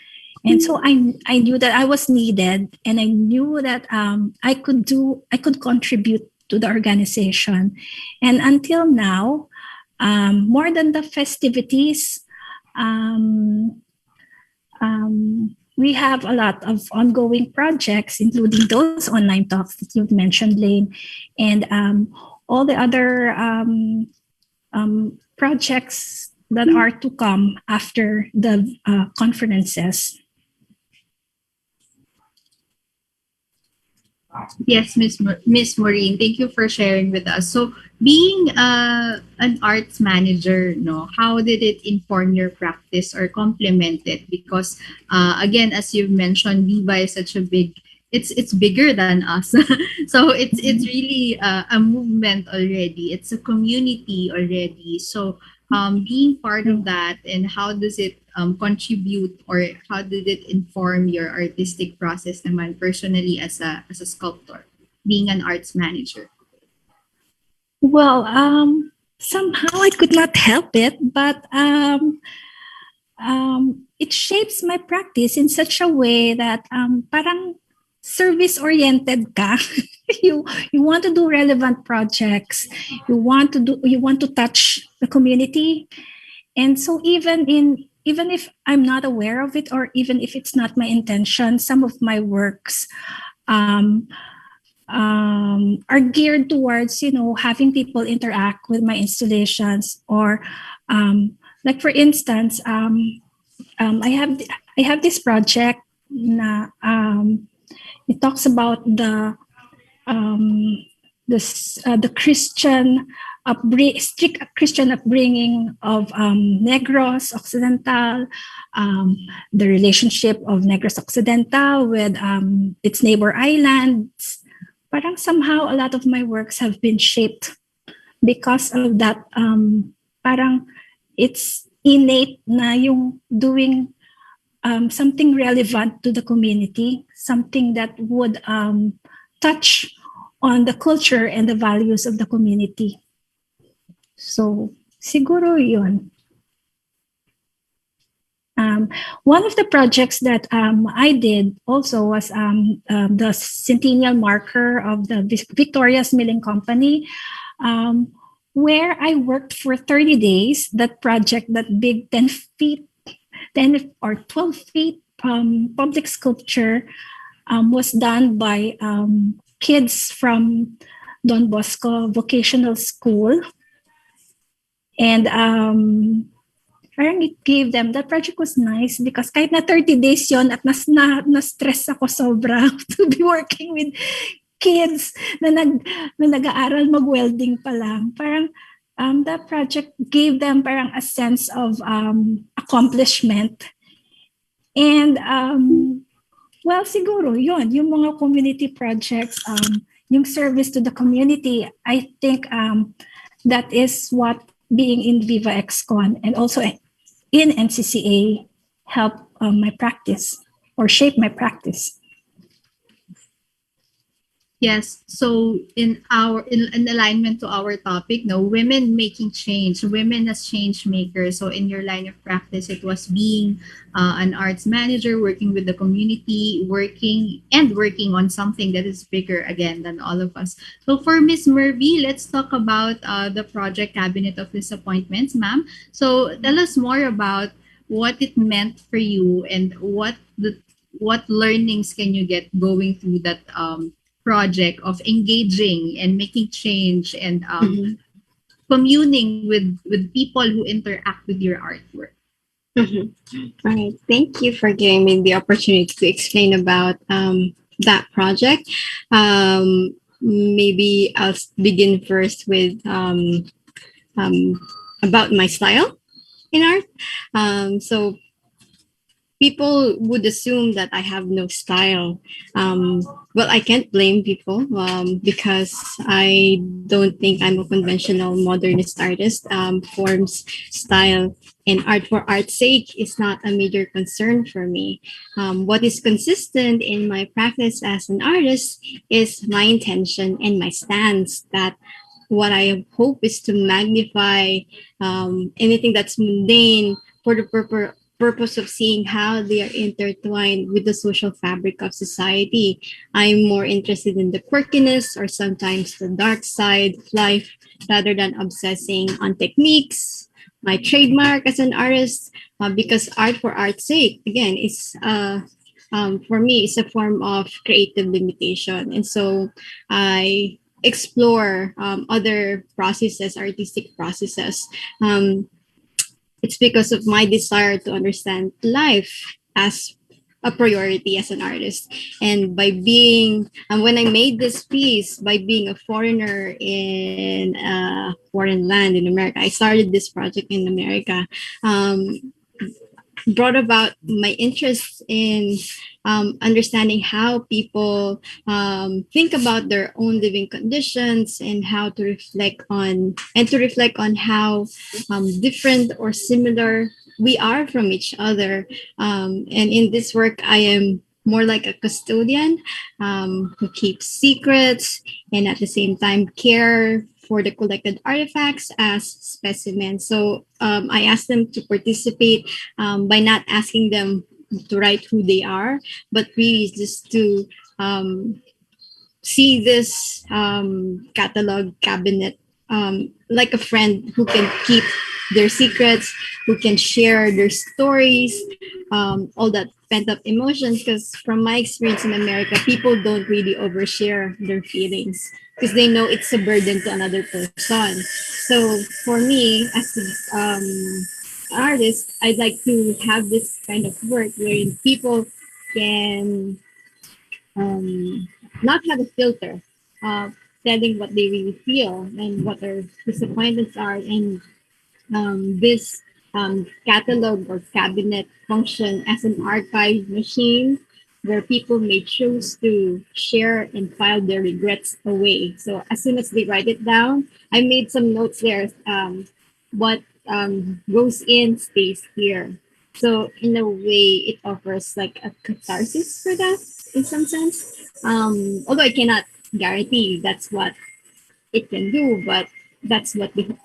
And so I knew that I was needed, and I knew that I could contribute to the organization. And until now, more than the festivities, we have a lot of ongoing projects, including those online talks that you've mentioned, Lane, and all the other projects that are to come after the conferences. Yes, Miss Moreen, thank you for sharing with us. So, being an arts manager, no, how did it inform your practice or complement it? Because again, as you've mentioned, Viva is such a big. It's bigger than us, so it's really a movement already. It's a community already. So being part of that, and how does it contribute, or how did it inform your artistic process naman personally as a sculptor, being an arts manager? Well, somehow I could not help it, but it shapes my practice in such a way that parang service-oriented ka. you want to do relevant projects. You want to touch the community, and so even if I'm not aware of it, or even if it's not my intention, some of my works are geared towards having people interact with my installations, or like for instance, I have this project na it talks about the Christian strict Christian upbringing of Negros Occidental, the relationship of Negros Occidental with its neighbor islands. Parang somehow a lot of my works have been shaped because of that. Parang it's innate na yung doing something relevant to the community, something that would touch on the culture and the values of the community. So, siguro yun. One of the projects that I did also was the centennial marker of the Victoria's Milling Company, where I worked for 30 days. That project, that big 10 or 12 feet public sculpture, was done by kids from Don Bosco Vocational School. And parang it gave them, that project was nice because kahit na 30 days yon at na-stress ako sobra to be working with kids na nag-aaral mag-welding pa lang. Parang that project gave them parang a sense of accomplishment. And well, siguro yun, yung mga community projects, yung service to the community, I think that is what being in Viva XCon and also in NCCA helped my practice or shape my practice. Yes. So in alignment to our topic, no, women making change, women as change makers. So in your line of practice, it was being an arts manager, working with the community, working on something that is bigger again than all of us. So for Miss Mervy, let's talk about the project Cabinet of Disappointments, ma'am. So tell us more about what it meant for you and what learnings can you get going through that project of engaging and making change and communing with people who interact with your artwork. Mhm. All right. Thank you for giving me the opportunity to explain about that project. Maybe begin first with um, about my style in art. So people would assume that I have no style. Well, I can't blame people because I don't think I'm a conventional modernist artist. Forms, style, and art for art's sake is not a major concern for me. What is consistent in my practice as an artist is my intention and my stance that what I hope is to magnify anything that's mundane for the purpose of seeing how they are intertwined with the social fabric of society. I'm more interested in the quirkiness or sometimes the dark side of life rather than obsessing on techniques. My trademark as an artist, because art for art's sake, again, is for me, is a form of creative limitation. And so I explore other processes, artistic processes. It's because of my desire to understand life as a priority as an artist. And by being, when I made this piece, by being a foreigner in a foreign land in America, I started this project in America. Brought about my interest in understanding how people think about their own living conditions and how to reflect on how different or similar we are from each other. And in this work, I am more like a custodian who keeps secrets and at the same time care for the collected artifacts as specimens. So I asked them to participate by not asking them to write who they are, but really just to um, see this catalog cabinet like a friend who can keep their secrets, who can share their stories, all that pent up emotions. Because from my experience in America, people don't really overshare their feelings because they know it's a burden to another person. So for me, as an artist, I'd like to have this kind of work wherein people can um, not have a filter of telling what they really feel and what their disappointments are. And this catalog or cabinet function as an archive machine where people may choose to share and file their regrets away. So as soon as they write it down, I made some notes there. What goes in stays here. So in a way, it offers like a catharsis for that in some sense. Although I cannot guarantee that's what it can do, but that's what the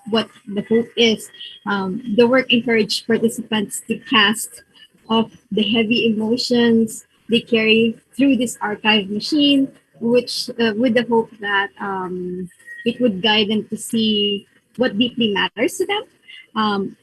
hope is. The work encouraged participants to cast off the heavy emotions they carry through this archive machine, which with the hope that it would guide them to see what deeply matters to them,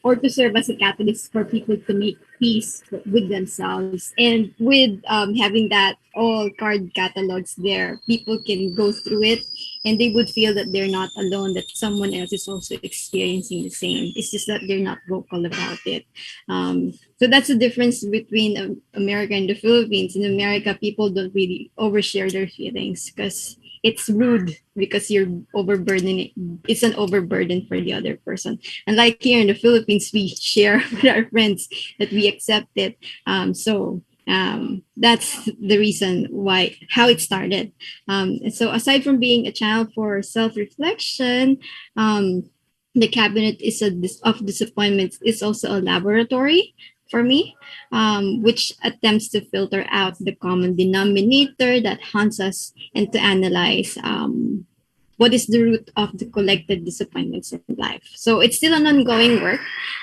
or to serve as a catalyst for people to make peace with themselves. And with having that all card catalogs there, people can go through it and they would feel that they're not alone, that someone else is also experiencing the same. It's just that they're not vocal about it. So that's the difference between America and the Philippines. In America, people don't really overshare their feelings because it's rude, because you're overburdening it. It's an overburden for the other person. And like here in the Philippines, we share with our friends that we accept it. That's the reason why, how it started. And so aside from being a channel for self-reflection, the cabinet is of disappointments is also a laboratory for me, which attempts to filter out the common denominator that haunts us and to analyze what is the root of the collected disappointments in life. So it's still an ongoing work.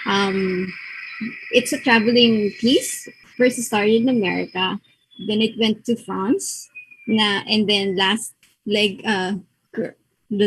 Um, it's a traveling piece. First it started in America, then it went to France, and then the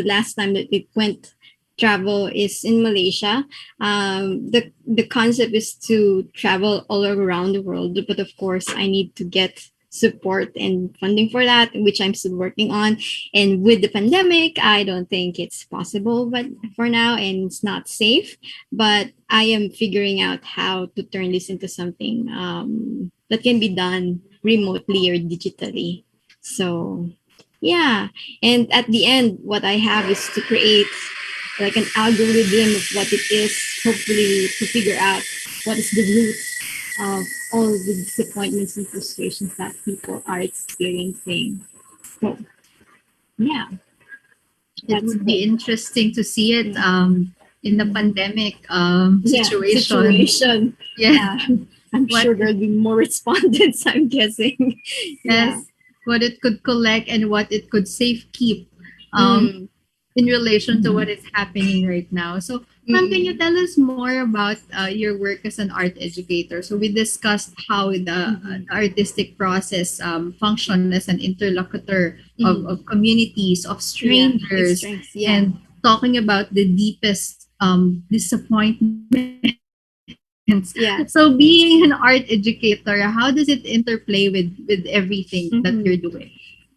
last time that it went travel is in Malaysia. The concept is to travel all around the world, but of course I need to get support and funding for that, which I'm still working on. And with the pandemic, I don't think it's possible, but for now, and it's not safe. But I am figuring out how to turn this into something that can be done remotely or digitally. So yeah, and at the end, what I have is to create like an algorithm of what it is, hopefully to figure out what is the root of all the disappointments and frustrations that people are experiencing. So yeah, It that's would be it. interesting to see it in the pandemic Yeah, situation. situation. Yeah. Yeah. I'm What sure there'll be more respondents, I'm guessing. Yeah. yes, what it could collect and what it could safe keep Mm. in relation to what is happening right now. So, ma'am, can you Mm-mm. tell us more about your work as an art educator? So, we discussed how the artistic process function as an interlocutor of communities, of Yeah, strangers, extremes. Yeah. and talking about the deepest disappointments. Yeah. So, being an art educator, how does it interplay with everything that you're doing?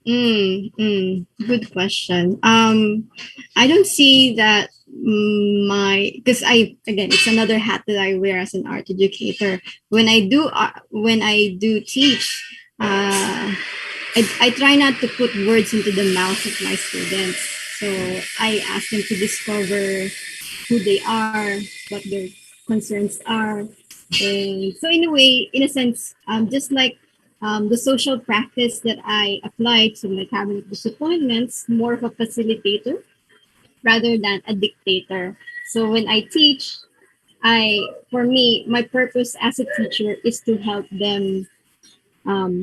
Good question. I don't see that my because I again it's another hat that I wear as an art educator. When I do teach, I try not to put words into the mouth of my students. So I ask them to discover who they are, what their concerns are. And so, in a way, in a sense, just like the social practice that I applied to my cabinet disappointments, more of a facilitator rather than a dictator. So, when I teach, for me, my purpose as a teacher is to help them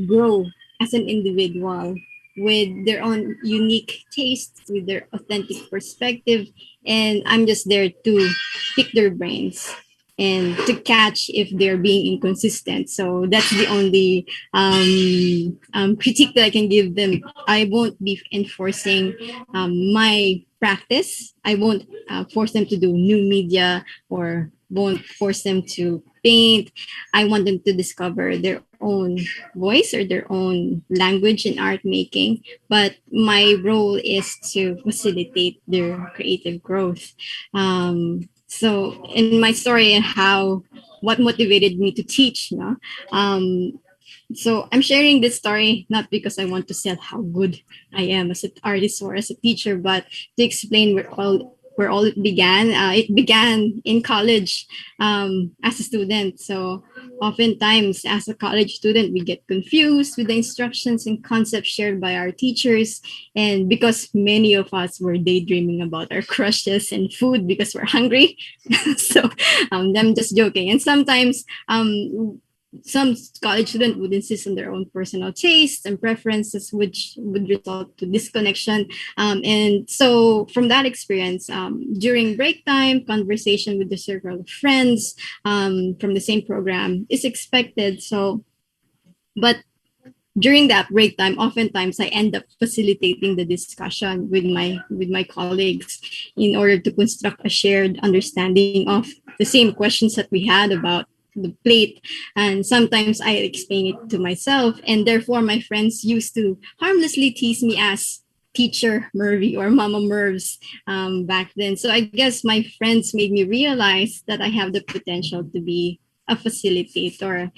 grow as an individual with their own unique tastes, with their authentic perspective. And I'm just there to pick their brains and to catch if they're being inconsistent. So that's the only critique that I can give them. I won't be enforcing my practice. I won't force them to do new media or won't force them to paint. I want them to discover their own voice or their own language in art making. But my role is to facilitate their creative growth. So in my story and how what motivated me to teach, so I'm sharing this story not because I want to sell how good I am as an artist or as a teacher, but to explain where all it began. It began in college as a student. So oftentimes, as a college student, we get confused with the instructions and concepts shared by our teachers, and because many of us were daydreaming about our crushes and food because we're hungry. So I'm just joking. And sometimes some college student would insist on their own personal tastes and preferences, which would result to disconnection. And so from that experience, during break time, conversation with the circle of friends from the same program is expected. So, but during that break time, oftentimes I end up facilitating the discussion with my colleagues in order to construct a shared understanding of the same questions that we had about the plate. And sometimes I explain it to myself, and therefore my friends used to harmlessly tease me as teacher Mervy or Mama Mervs back then. So I guess my friends made me realize that I have the potential to be a facilitator.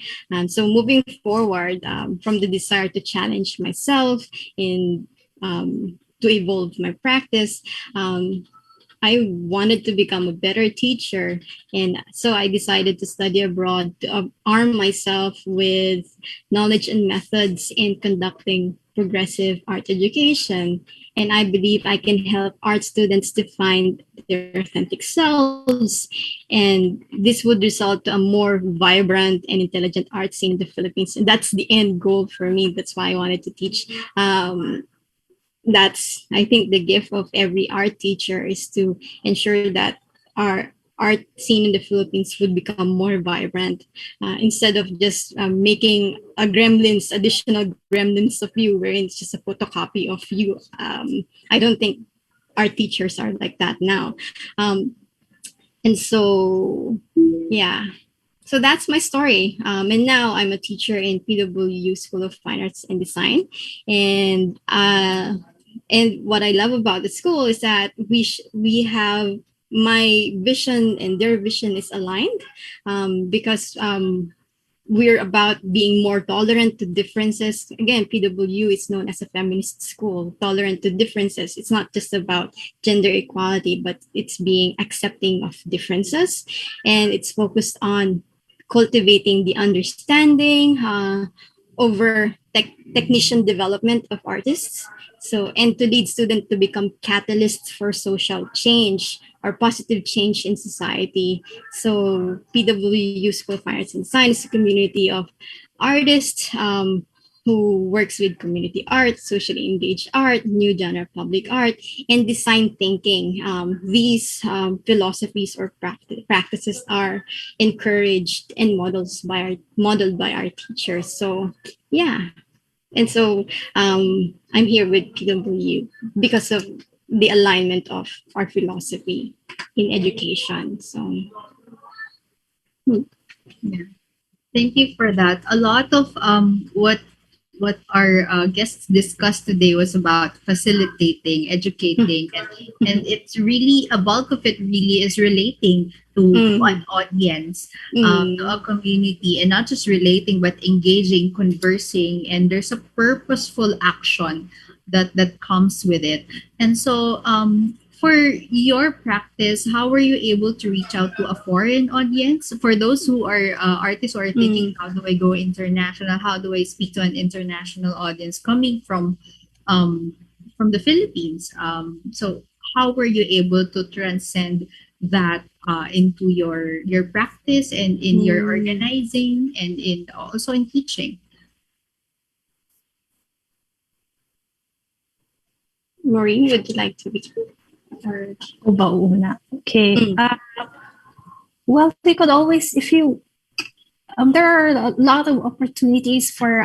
So moving forward, from the desire to challenge myself in to evolve my practice, I wanted to become a better teacher. And so I decided to study abroad to arm myself with knowledge and methods in conducting progressive art education. And I believe I can help art students to find their authentic selves. And this would result to a more vibrant and intelligent art scene in the Philippines. And that's the end goal for me. That's why I wanted to teach. That's I think the gift of every art teacher is to ensure that our art scene in the Philippines would become more vibrant instead of just making a gremlins additional gremlins of you wherein it's just a photocopy of you. I don't think our teachers are like that now. And so yeah, So that's my story. And now I'm a teacher in PWU School of Fine Arts and Design. And what I love about the school is that we have my vision and their vision is aligned, because we're about being more tolerant to differences. Again, PWU is known as a feminist school, tolerant to differences. It's not just about gender equality, but it's being accepting of differences. And it's focused on cultivating the understanding over technician development of artists. So, and to lead students to become catalysts for social change or positive change in society. So PWU School of Fine Arts and Design is a community of artists who works with community art, socially engaged art, new genre public art, and design thinking. These philosophies or practices are encouraged and modeled by our teachers. So yeah, and so I'm here with PWU because of the alignment of our philosophy in education. So Thank you for that. A lot of what our guests discussed today was about facilitating, educating, and it's really a bulk of it really is relating to an audience, to a community, and not just relating but engaging, conversing, and there's a purposeful action that comes with it. And so for your practice, how were you able to reach out to a foreign audience? For those who are artists who are thinking, how do I go international? How do I speak to an international audience coming from the Philippines? So how were you able to transcend that into your practice and in your organizing and in also in teaching? Moreen, would you like to begin? Or O ba una? Okay. Well, they could always, if you, there are a lot of opportunities for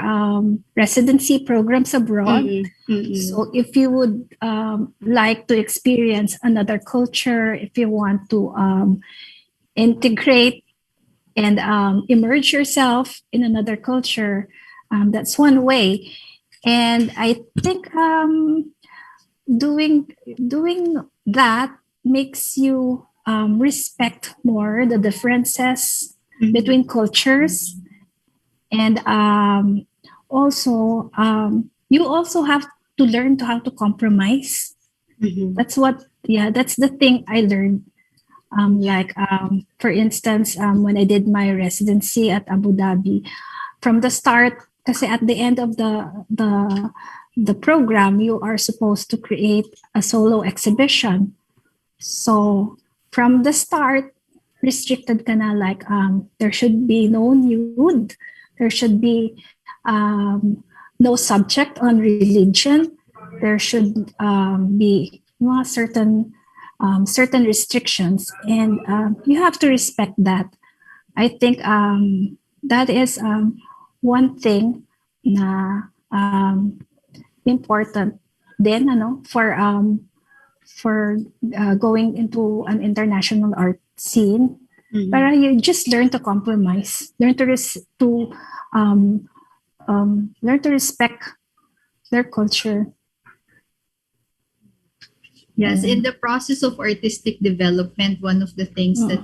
residency programs abroad. So if you would like to experience another culture, if you want to integrate and immerse yourself in another culture, that's one way. And I think doing that makes you respect more the differences between cultures, and also you also have to learn to how to compromise. That's the thing I learned. For instance, when I did my residency at Abu Dhabi, from the start, kasi at the end of the program, you are supposed to create a solo exhibition. So from the start, restricted ka na, like there should be no nude, there should be no subject on religion, there should be certain restrictions, and you have to respect that. I think that is one thing na important then for going into an international art scene. But you just learn to compromise, learn to learn to respect their culture. Yes, in the process of artistic development, one of the things that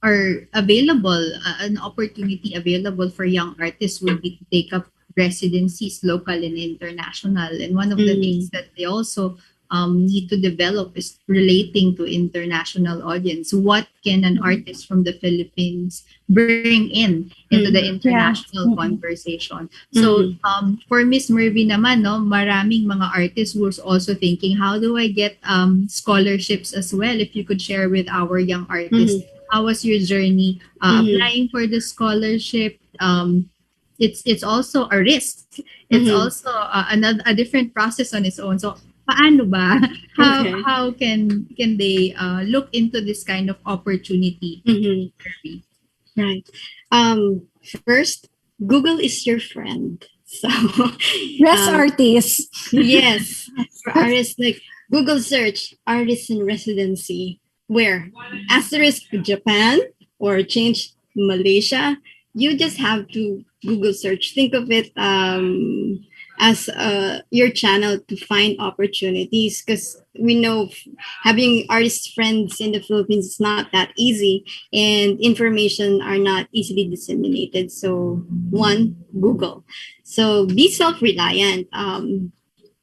are available, an opportunity available for young artists would be to take up residencies, local and international. And one of the things that they also need to develop is relating to international audience. What can an artist from the Philippines bring into the international conversation? So for Miss Mervy naman, no, maraming mga artists who are also thinking, how do I get scholarships as well? If you could share with our young artists, how was your journey applying for the scholarship? It's also a risk. It's also a different process on its own. So paano ba? How can they look into this kind of opportunity? Right. First, Google is your friend. So Yes, artists. yes, for artists, like Google search artists in residency. Where? Asterisk Japan, or change Malaysia, you just have to Google search. Think of it as your channel to find opportunities, because we know having artist friends in the Philippines is not that easy, and information are not easily disseminated. So one, Google. So be self-reliant.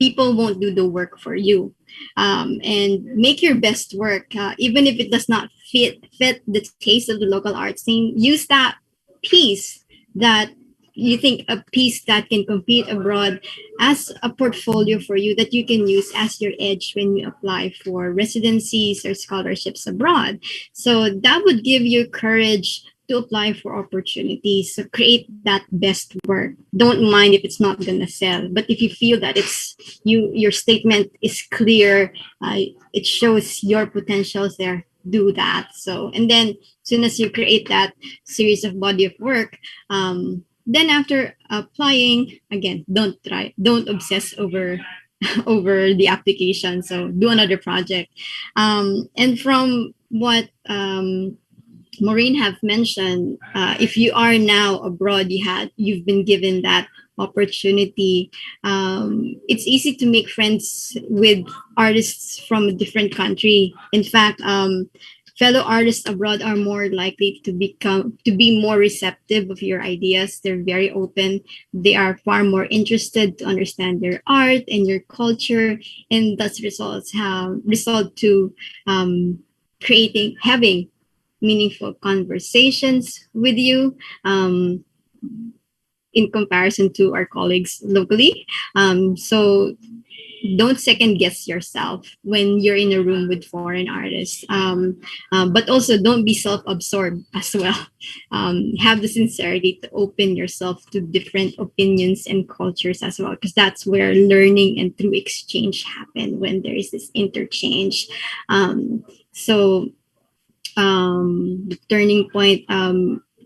People won't do the work for you, and make your best work, even if it does not fit the taste of the local art scene. Use that piece that you think a piece that can compete abroad as a portfolio for you, that you can use as your edge when you apply for residencies or scholarships abroad. So that would give you courage to apply for opportunities. So create that best work. Don't mind if it's not gonna sell, but if you feel that it's your statement is clear, it shows your potentials there, do that. So, and then as soon as you create that series of body of work, then after applying, again, don't obsess over over the application. So do another project. And from what Moreen have mentioned, if you are now abroad, you've been given that opportunity. It's easy to make friends with artists from a different country. In fact, fellow artists abroad are more likely to be more receptive of your ideas. They're very open. They are far more interested to understand your art and your culture, and thus result to having meaningful conversations with you, in comparison to our colleagues locally. So don't second guess yourself when you're in a room with foreign artists. But also don't be self-absorbed as well. Have the sincerity to open yourself to different opinions and cultures as well, because that's where learning and true exchange happen, when there is this interchange. So the turning point,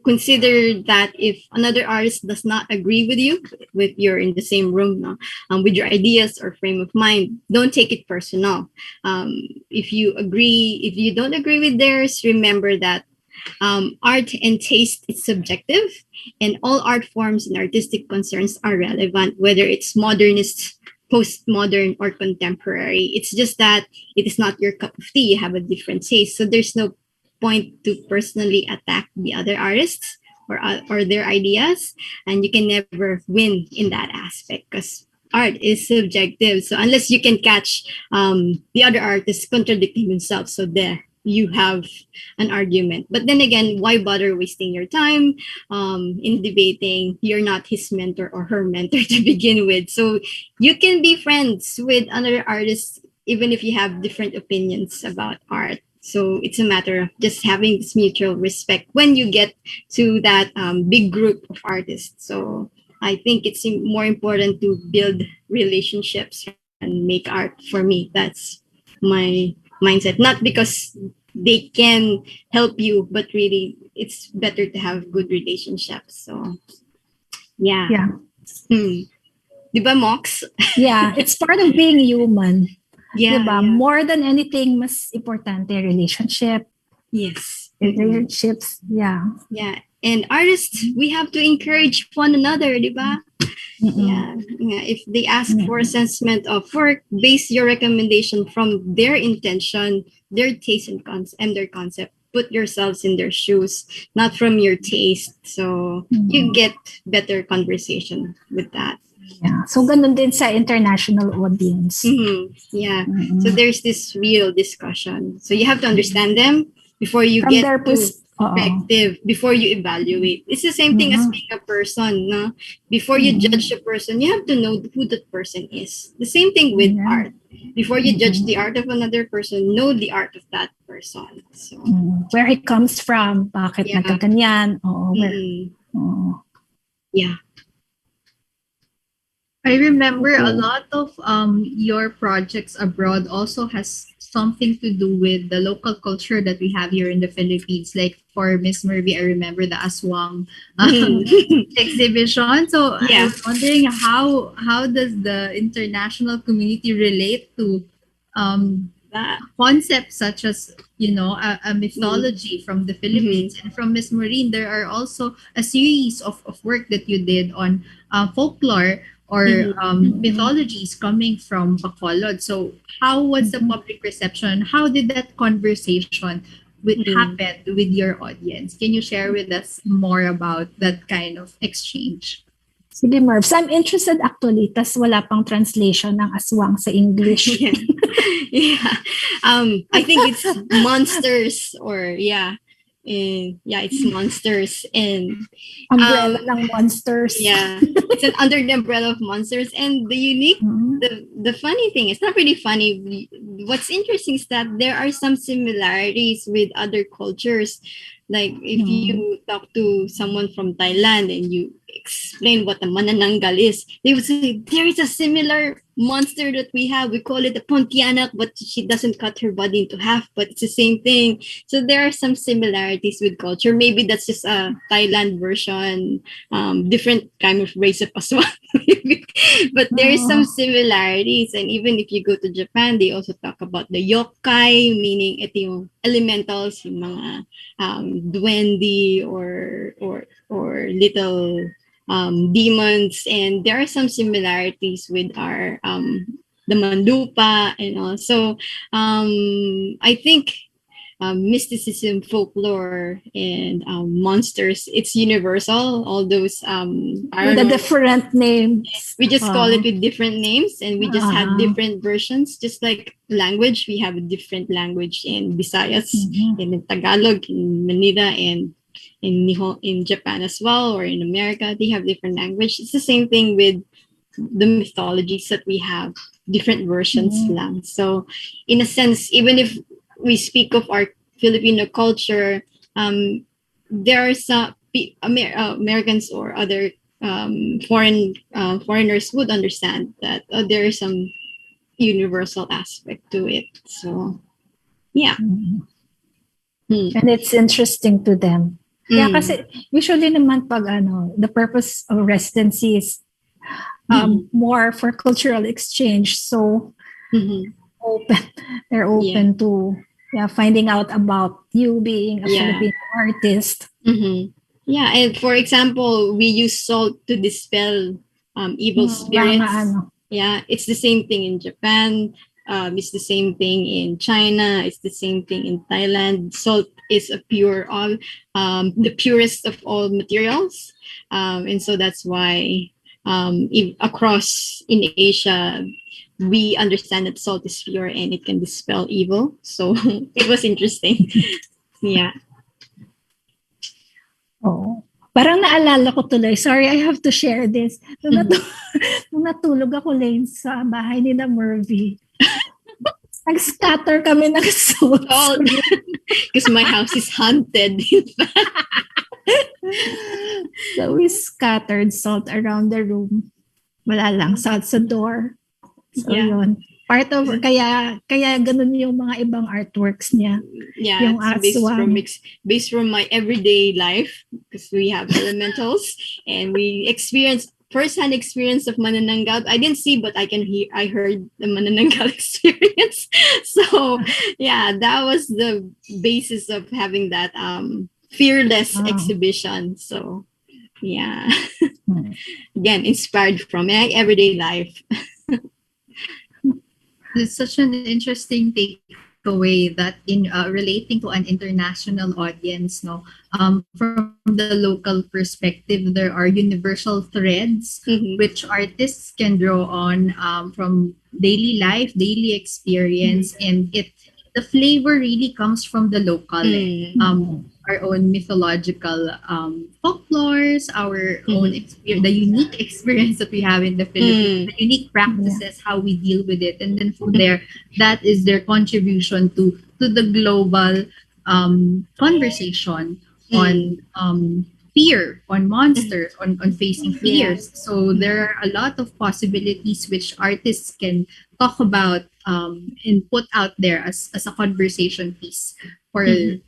consider that if another artist does not agree with you, with you're in the same room, no, with your ideas or frame of mind, don't take it personal. If you don't agree with theirs, remember that art and taste is subjective, and all art forms and artistic concerns are relevant, whether it's modernist, postmodern, or contemporary. It's just that it is not your cup of tea. You have a different taste, so there's no point to personally attack the other artists or their ideas, and you can never win in that aspect, because art is subjective. So unless you can catch the other artists contradicting themselves, so there you have an argument. But then again, why bother wasting your time in debating? You're not his mentor or her mentor to begin with. So you can be friends with another artist even if you have different opinions about art. So it's a matter of just having this mutual respect when you get to that big group of artists. So I think it's more important to build relationships and make art. For me, that's my mindset. Not because they can help you, but really it's better to have good relationships. So yeah. Yeah. Diba, Mox? Yeah, it's part of being human. Yeah, Diba? yeah. More than anything, mas importante relationship. Yes. Relationships, yeah. Yeah. And artists, we have to encourage one another, diba? Yeah. If they ask for assessment of work, base your recommendation from their intention, their taste and their concept. Put yourselves in their shoes, not from your taste. So you get better conversation with that. Yeah. So ganun din sa international audience. Yeah. So there's this real discussion. So you have to understand them before you From get their to perspective, before you evaluate. It's the same thing as being a person. No? Before you judge a person, you have to know who that person is. The same thing with art. Before you judge the art of another person, know the art of that person. So where he comes from, bakit nagkaganyan. Yeah. I remember a lot of your projects abroad also has something to do with the local culture that we have here in the Philippines. Like for Miss Mervy, I remember the Aswang exhibition. So I was wondering how does the international community relate to concepts such as, a mythology from the Philippines. And from Miss Moreen, there are also a series of work that you did on folklore or mythologies coming from Bacolod. So how was the public reception? How did that conversation happen with your audience? Can you share with us more about that kind of exchange? Sige, Mervs. I'm interested actually, tas wala pang translation ng aswang sa English. Yeah. I think it's monsters it's monsters and Umbrella ng monsters. yeah, it's under the umbrella of monsters. And the unique, the funny thing, it's not really funny. What's interesting is that there are some similarities with other cultures. Like if you talk to someone from Thailand and you explain what a manananggal is, they would say there is a similar monster that we have. We call it a Pontianak, but she doesn't cut her body into half, but it's the same thing. So there are some similarities with culture. Maybe that's just a Thailand version, different kind of race of aswang. But there is some similarities. And even if you go to Japan, they also talk about the yokai, meaning ito yung elementals, yung mga duende or little demons. And there are some similarities with our the mandupa and all. So I think mysticism, folklore, and monsters, it's universal. All those With the different names. we just call it with different names, and we just have different versions. Just like language, we have a different language in Visayas, and in Tagalog, in Manila, and in Japan as well, or in America, they have different language. It's the same thing with the mythologies that we have, different versions lang. So in a sense, even if we speak of our Filipino culture, there are some Americans or other foreigners would understand that there is some universal aspect to it. So yeah. And it's interesting to them. Yeah, kasi usually naman pag the purpose of residency is more for cultural exchange. So they're open to finding out about you being a Filipino artist. Yeah, and for example, we use salt to dispel evil spirits. Yeah, it's the same thing in Japan. It's the same thing in China. It's the same thing in Thailand. Salt is the purest of all materials, and so that's why across in Asia, we understand that salt is pure and it can dispel evil. So it was interesting. Yeah. Oh. Parang naalala ko tuloy. Sorry, I have to share this. Nung natulog ako lang sa bahay ni na Mervy, nag-scatter kami ng salt. Oh, because my house is haunted. So we scattered salt around the room. Wala lang, salt sa door. So yun. Part of, kaya ganun yung mga ibang artworks niya. Yeah, yung based from my everyday life, because we have elementals and we experience first-hand experience of manananggal. I didn't see, but I heard the manananggal experience. So yeah, that was the basis of having that fearless exhibition. So yeah, again, inspired from my everyday life. It's such an interesting takeaway that in relating to an international audience, from the local perspective, there are universal threads which artists can draw on from daily life, daily experience, and the flavor really comes from the local, our own mythological folklores, our own experience, the unique experience that we have in the Philippines, the unique practices, how we deal with it, and then from there, that is their contribution to the global conversation on fear, on monsters, on facing fears. So there are a lot of possibilities which artists can talk about and put out there as a conversation piece for an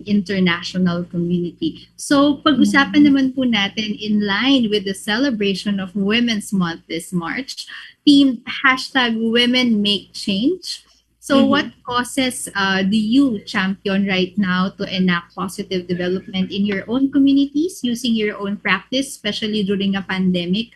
international community. So pag-usapan naman po natin in line with the celebration of Women's Month this March, themed #WomenMakeChange. So what causes do you champion right now to enact positive development in your own communities using your own practice, especially during a pandemic?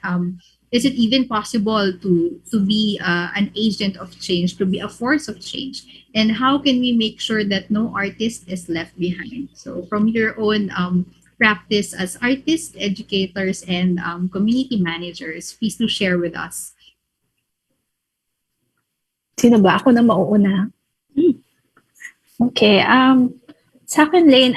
Is it even possible to be an agent of change, to be a force of change? And how can we make sure that no artist is left behind? So from your own practice as artists, educators, and community managers, please do share with us. Sino ba? Ako na mauuna. Okay. Sa akin, Lane,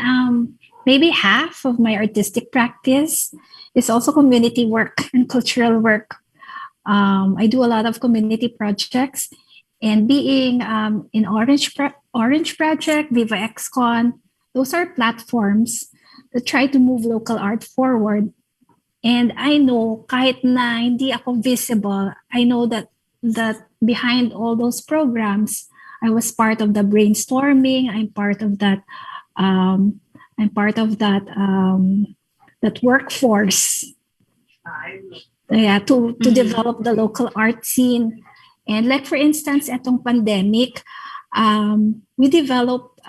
maybe half of my artistic practice is also community work and cultural work. I do a lot of community projects, and being in Orange Project, Viva XCon, those are platforms that try to move local art forward. And I know kahit na hindi ako visible, I know that behind all those programs, I was part of the brainstorming. I'm part of that. That workforce. To develop the local art scene. And like for instance, etong pandemic, we developed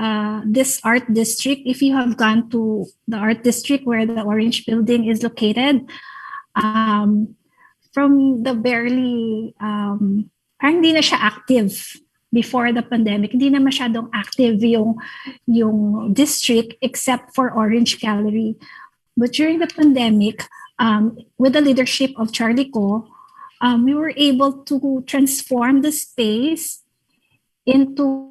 this art district. If you have gone to the art district where the Orange Building is located, from the barely, parang hindi na siya active before the pandemic. Hindi na masyadong active yung district except for Orange Gallery. But during the pandemic, with the leadership of Charlie Ko, we were able to transform the space into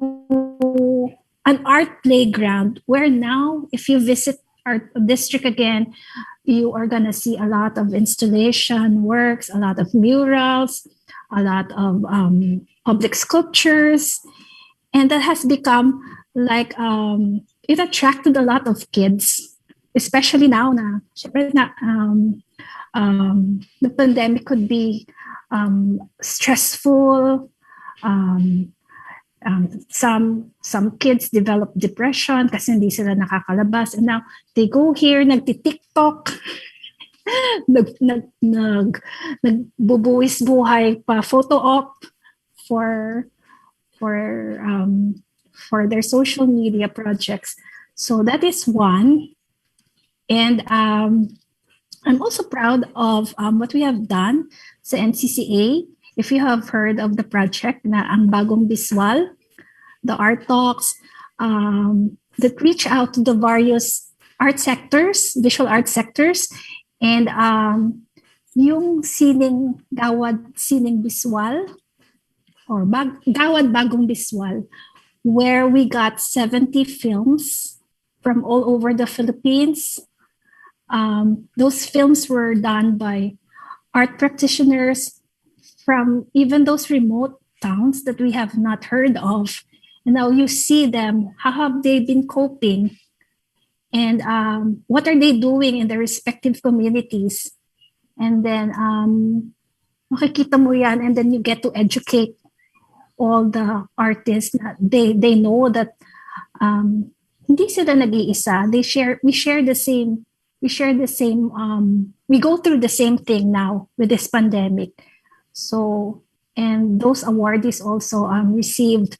an art playground where now, if you visit our district again, you are going to see a lot of installation works, a lot of murals, a lot of public sculptures. And that has become like, it attracted a lot of kids, especially now na, syempre na, the pandemic could be stressful. Some kids develop depression kasi hindi sila nakakalabas, and now they go here, nagti-TikTok, nagbubuwis buhay pa photo op for their social media projects. So that is one. And I'm also proud of what we have done sa NCCA. If you have heard of the project na ang bagong visual, the art talks that reach out to the various art sectors, visual art sectors, and yung Gawad Sining Visual, or Gawad Bagong Visual, where we got 70 films from all over the Philippines. Those films were done by art practitioners from even those remote towns that we have not heard of. And now you see them, how have they been coping? And what are they doing in their respective communities? And then makikita mo yan, and then you get to educate all the artists. They know that hindi sila nag-iisa. We go through the same thing now with this pandemic. So, and those awardees also received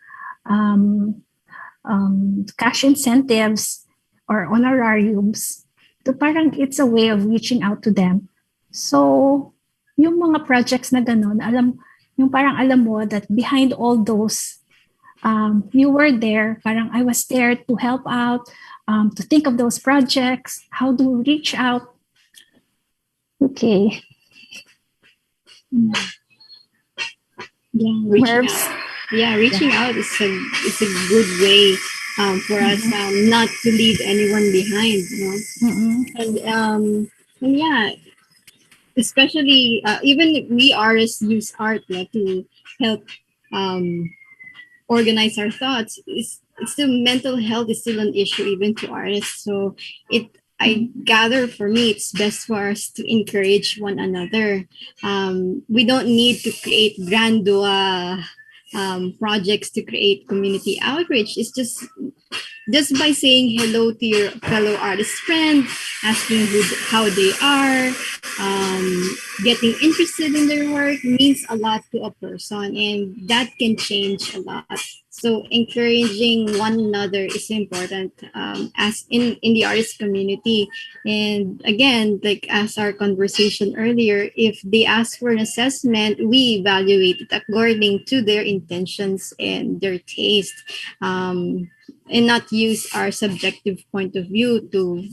cash incentives or honorariums. So parang it's a way of reaching out to them. So, yung mga projects na ganun, alam mo that behind all those, you were there. Parang I was there to help out, to think of those projects, how to reach out. Okay. Yeah, reaching out is a good way for us not to leave anyone behind, you know. And yeah, especially even we artists use art to help organize our thoughts. It's still, mental health is still an issue even to artists. So I gather for me, it's best for us to encourage one another. We don't need to create grandeur projects to create community outreach. It's just by saying hello to your fellow artist friend, asking how they are, getting interested in their work means a lot to a person, and that can change a lot. So encouraging one another is important, as in the artist community. And again, like as our conversation earlier, if they ask for an assessment, we evaluate it according to their intentions and their taste. And not use our subjective point of view to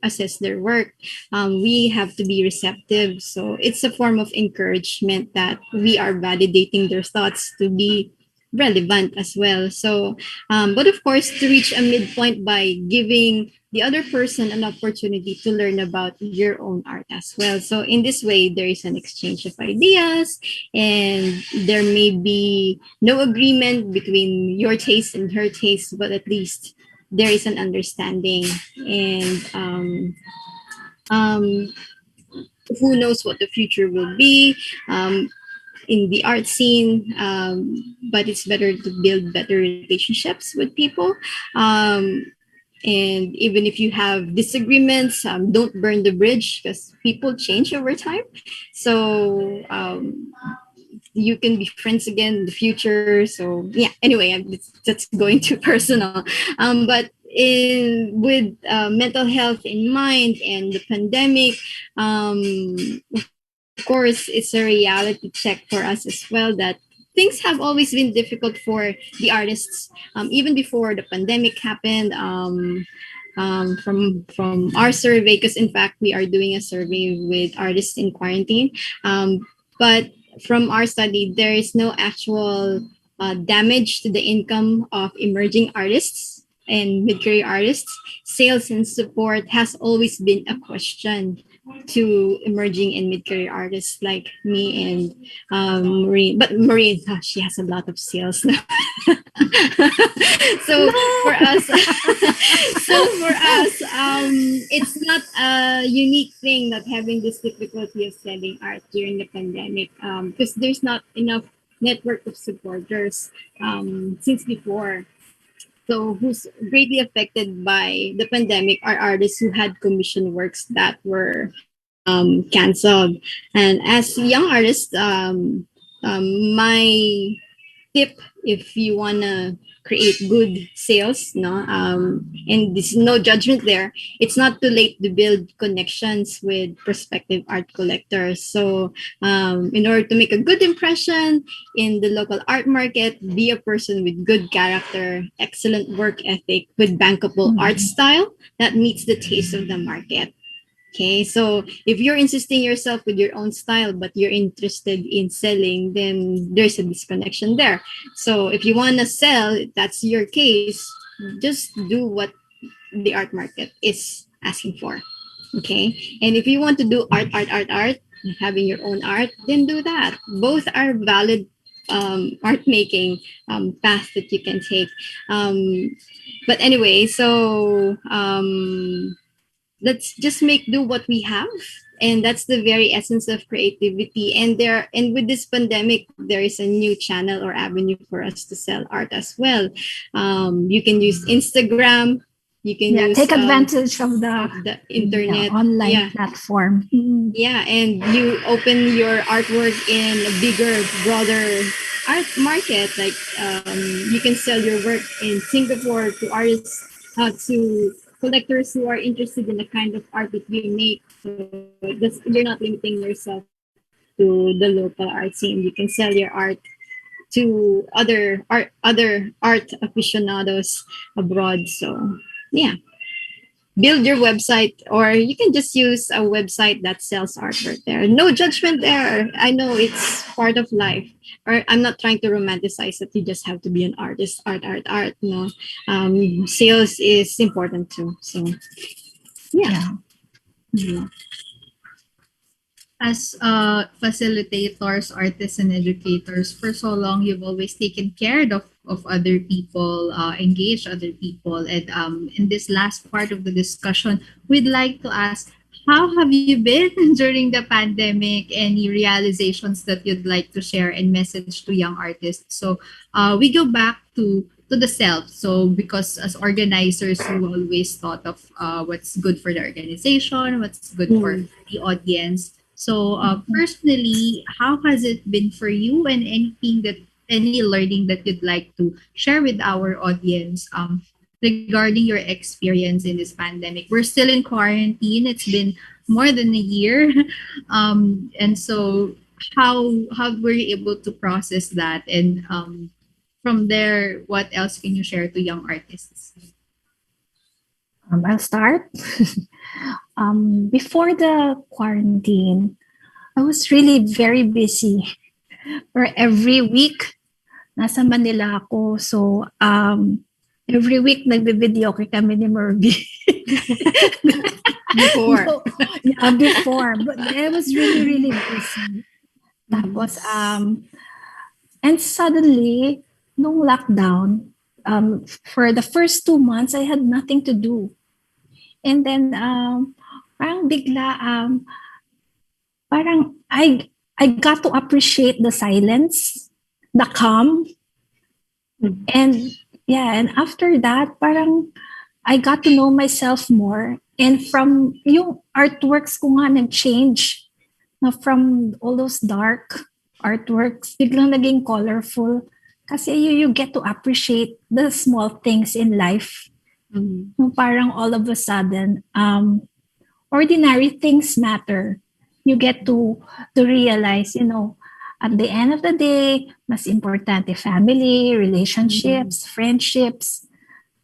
assess their work. We have to be receptive. So it's a form of encouragement that we are validating their thoughts to be relevant as well. So, but of course, to reach a midpoint by giving the other person an opportunity to learn about your own art as well. So, in this way, there is an exchange of ideas, and there may be no agreement between your taste and her taste, but at least there is an understanding. And who knows what the future will be. In the art scene, but it's better to build better relationships with people. And even if you have disagreements, don't burn the bridge because people change over time. So you can be friends again in the future. So yeah, anyway, that's going too personal. But with mental health in mind and the pandemic, of course, it's a reality check for us as well that things have always been difficult for the artists, even before the pandemic happened. From our survey, because in fact we are doing a survey with artists in quarantine, but from our study, there is no actual damage to the income of emerging artists and mid-career artists. Sales and support has always been a question to emerging and mid-career artists like me and Moreen. But Moreen, she has a lot of sales now. So for us, it's not a unique thing that having this difficulty of selling art during the pandemic, because there's not enough network of supporters since before. So who's greatly affected by the pandemic are artists who had commission works that were canceled. And as young artists, my tip, if you wanna create good sales, no, and there's no judgment there. It's not too late to build connections with prospective art collectors. So, in order to make a good impression in the local art market, be a person with good character, excellent work ethic, with bankable art style that meets the taste of the market. Okay, so if you're insisting yourself with your own style, but you're interested in selling, then there's a disconnection there. So if you want to sell, if that's your case, just do what the art market is asking for. Okay, and if you want to do art, having your own art, then do that. Both are valid art making path that you can take. But anyway, so let's just make do what we have, and that's the very essence of creativity. And with this pandemic, there is a new channel or avenue for us to sell art as well. You can use Instagram, you can use take advantage of the internet, online platform. Yeah, and you open your artwork in a bigger, broader art market. Like you can sell your work in Singapore to artists, to collectors who are interested in the kind of art that you make. So you're not limiting yourself to the local art scene. You can sell your art to other art aficionados abroad. So yeah, build your website, or you can just use a website that sells artwork there. No judgment there. I know it's part of life. Or I'm not trying to romanticize that you just have to be an artist, art. No, sales is important too. So yeah. As facilitators, artists, and educators, for so long, you've always taken care of other people, engaged other people. And in this last part of the discussion, we'd like to ask, how have you been during the pandemic? Any realizations that you'd like to share and message to young artists? So we go back to the self. So because as organizers, you always thought of what's good for the organization, what's good for the audience. So personally, how has it been for you, and anything that any learning that you'd like to share with our audience regarding your experience in this pandemic. We're still in quarantine. It's been more than a year. And so how were you able to process that? And from there, what else can you share to young artists? I'll start. Before the quarantine, I was really very busy. For every week, nasa Manila ako. So, every week, nagbe-video kami ni Mervy. Before. No, yeah, before. But I was really, really busy. Tapos, and suddenly, nung lockdown, for the first 2 months, I had nothing to do. And then, parang bigla, parang I got to appreciate the silence, the calm. And yeah, and after that, parang I got to know myself more. And from yung artworks ko nga nag-change na from all those dark artworks, biglang naging colorful. Kasi you get to appreciate the small things in life. Yung parang all of a sudden, ordinary things matter. You get to realize, at the end of the day, mas importante family, relationships, friendships.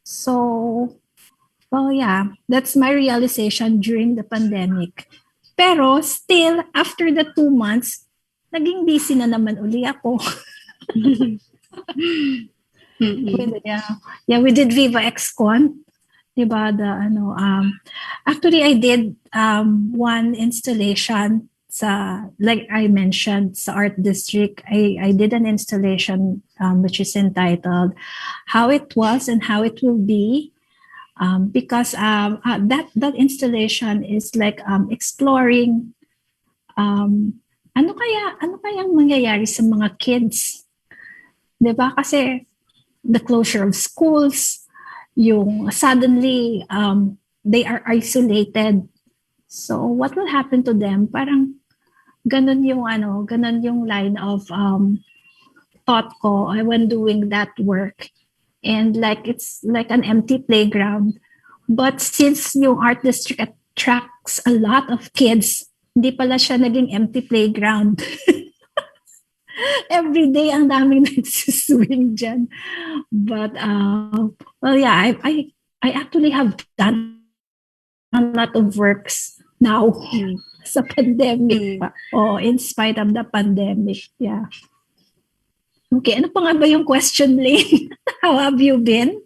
So, well, yeah, that's my realization during the pandemic. Pero still, after the 2 months, naging busy na naman uli ako. We did Viva XCon. Diba, actually I did one installation like I mentioned, sa art district. I did an installation which is entitled How It Was and How It Will Be, because that installation is like exploring ano kayang mangyayari sa mga kids, diba? Kasi the closure of schools, yung suddenly they are isolated. So what will happen to them? Parang ganun yung line of thought ko when doing that work. And like it's like an empty playground. But since yung art district attracts a lot of kids, hindi pala siya naging empty playground. Every day ang daming nagsiswing dyan. But well, yeah, I actually have done a lot of works now sa pandemic pa. In spite of the pandemic. Yeah. Okay, ano pa nga ba yung question, Lane? How have you been?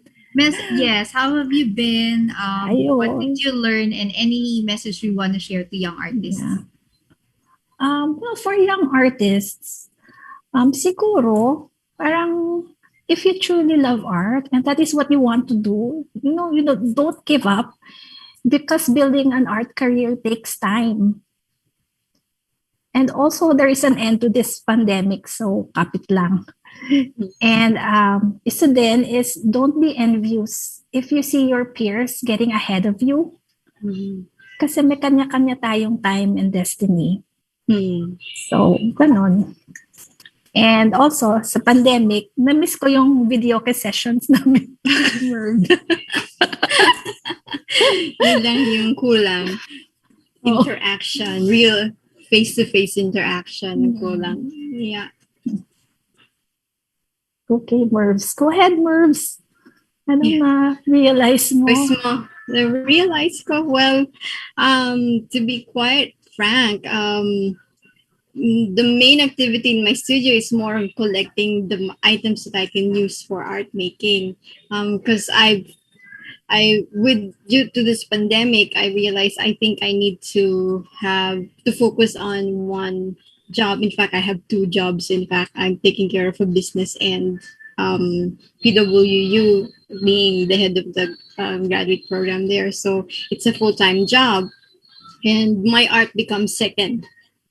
Yes, how have you been? Ayun. What did you learn, and any message you want to share to young artists? Yeah. Well, for young artists, siguro, parang if you truly love art and that is what you want to do, don't give up, because building an art career takes time. And also, there is an end to this pandemic, so kapit lang. And isa din is don't be envious if you see your peers getting ahead of you. Kasi may kanya-kanya tayong time and destiny. So, ganon. And also, sa pandemic, na-miss ko yung video sessions namin. Yun lang yung kulang. Interaction, real face-to-face interaction, kulang. Yeah. Okay, Mervs. Go ahead, Mervs. Ano na-realize mo? Na-realize ko, well, to be quite frank, the main activity in my studio is more on collecting the items that I can use for art making. Because due to this pandemic, I realized I think I need to focus on one job. In fact, I have 2 jobs. In fact, I'm taking care of a business and PWU, being the head of the graduate program there. So it's a full-time job, and my art becomes second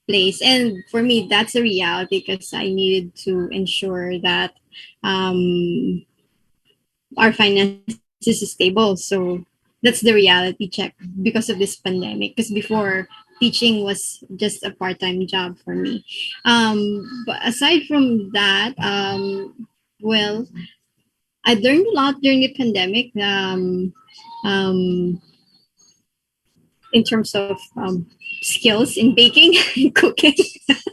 place. And for me, that's a reality, because I needed to ensure that our finances is stable. So that's the reality check because of this pandemic. Because before, teaching was just a part-time job for me. But aside from that, well, I learned a lot during the pandemic. Um, in terms of skills in baking and cooking, because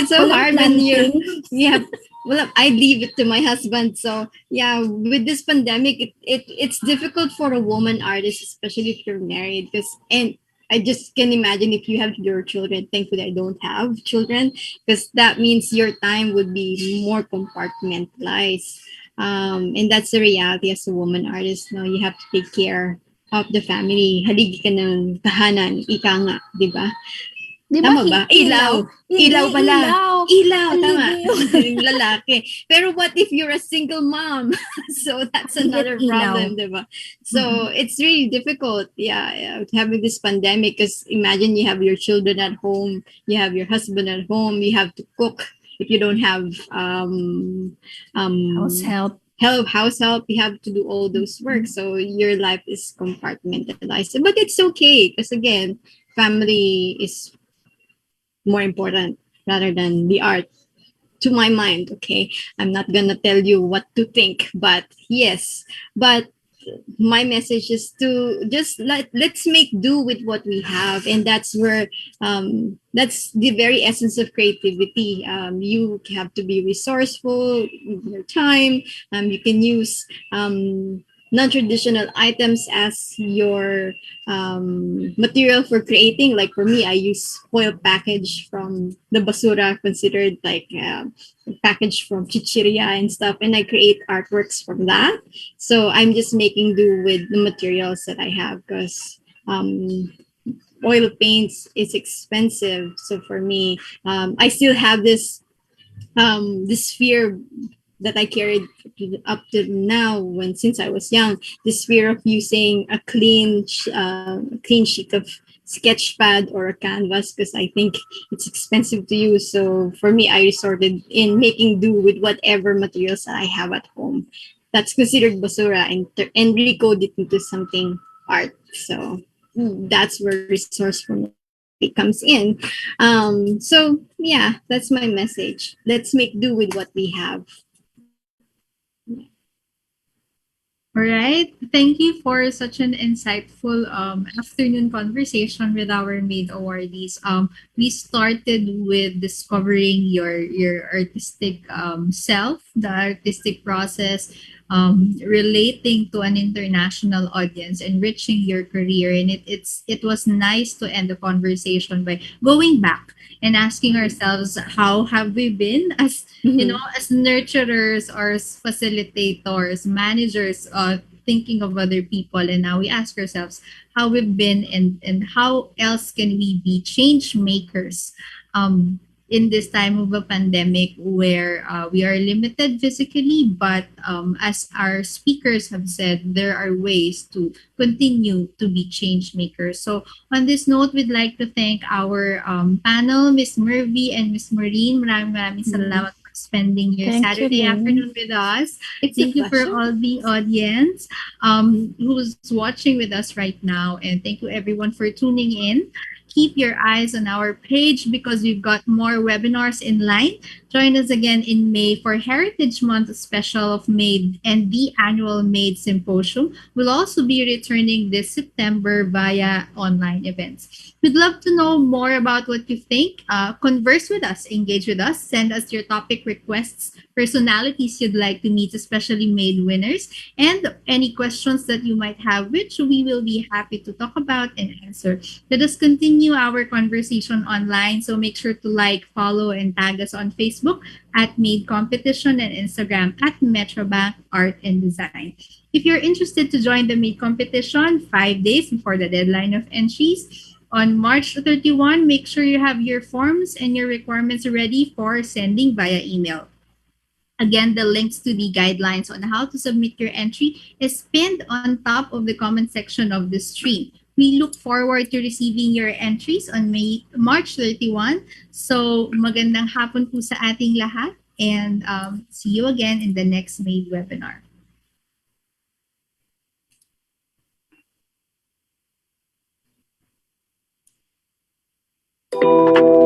it's so Walang hard when planting. yeah. Well, I leave it to my husband. So yeah, with this pandemic, it's difficult for a woman artist, especially if you're married, because and I just can imagine if you have your children. Thankfully, I don't have children, because that means your time would be more compartmentalized. And that's the reality as a woman artist. No, you have to take care of the family. Haligi ka ng tahanan, ika nga, di ba? Di ba Tama ba? Ilaw. Hindi, Ilaw pala. ilaw. Ilaw, tama. Haligi yun. Yung lalaki. Pero what if you're a single mom? So that's another Ilaw. problem, di ba? So it's really difficult, yeah, having this pandemic, because imagine you have your children at home, you have your husband at home, you have to cook if you don't have House help. house help, you have to do all those work, so your life is compartmentalized, but it's okay, because again, family is more important rather than the art, to my mind. Okay, I'm not gonna tell you what to think, but yes, but my message is to just let's make do with what we have, and that's where that's the very essence of creativity. You have to be resourceful with your time. You can use non-traditional items as your material for creating. Like for me, I use foil package from the basura, considered like package from chichiria and stuff, and I create artworks from that. So I'm just making do with the materials that I have, because oil paints is expensive. So for me, I still have this fear that I carried up to now, when since I was young, this fear of using a clean sheet of sketch pad or a canvas, because I think it's expensive to use. So for me, I resorted in making do with whatever materials that I have at home. That's considered basura, and recode it into something art. So that's where resourcefulness comes in. So yeah, that's my message. Let's make do with what we have. All right. Thank you for such an insightful afternoon conversation with our maid awardees. We started with discovering your artistic self, the artistic process, relating to an international audience, enriching your career, and it was nice to end the conversation by going back and asking ourselves, how have we been as as nurturers or as facilitators, managers, thinking of other people, and now we ask ourselves how we've been, and how else can we be change makers in this time of a pandemic where we are limited physically, but as our speakers have said, there are ways to continue to be change makers. So on this note, we'd like to thank our panel, Miss Mervy and Miss Moreen. Maraming salamat for spending your Thank you, Saturday Lynn. afternoon with us. It's Thank a you for pleasure. all the audience who's watching with us right now. And thank you everyone for tuning in. Keep your eyes on our page because we've got more webinars in line. Join us again in May for Heritage Month special of MAID and the annual MAID Symposium. We'll also be returning this September via online events. We'd love to know more about what you think. Converse with us, engage with us, send us your topic requests, personalities you'd like to meet, especially MAID winners, and any questions that you might have, which we will be happy to talk about and answer. Let us continue our conversation online. So make sure to like, follow, and tag us on Facebook at Made Competition and Instagram at Metrobank Art and Design. If you're interested to join the Made Competition 5 days before the deadline of entries, on March 31, make sure you have your forms and your requirements ready for sending via email. Again, the links to the guidelines on how to submit your entry is pinned on top of the comment section of the stream. We look forward to receiving your entries on March 31. So magandang hapon po sa ating lahat, and see you again in the next MAID webinar. you.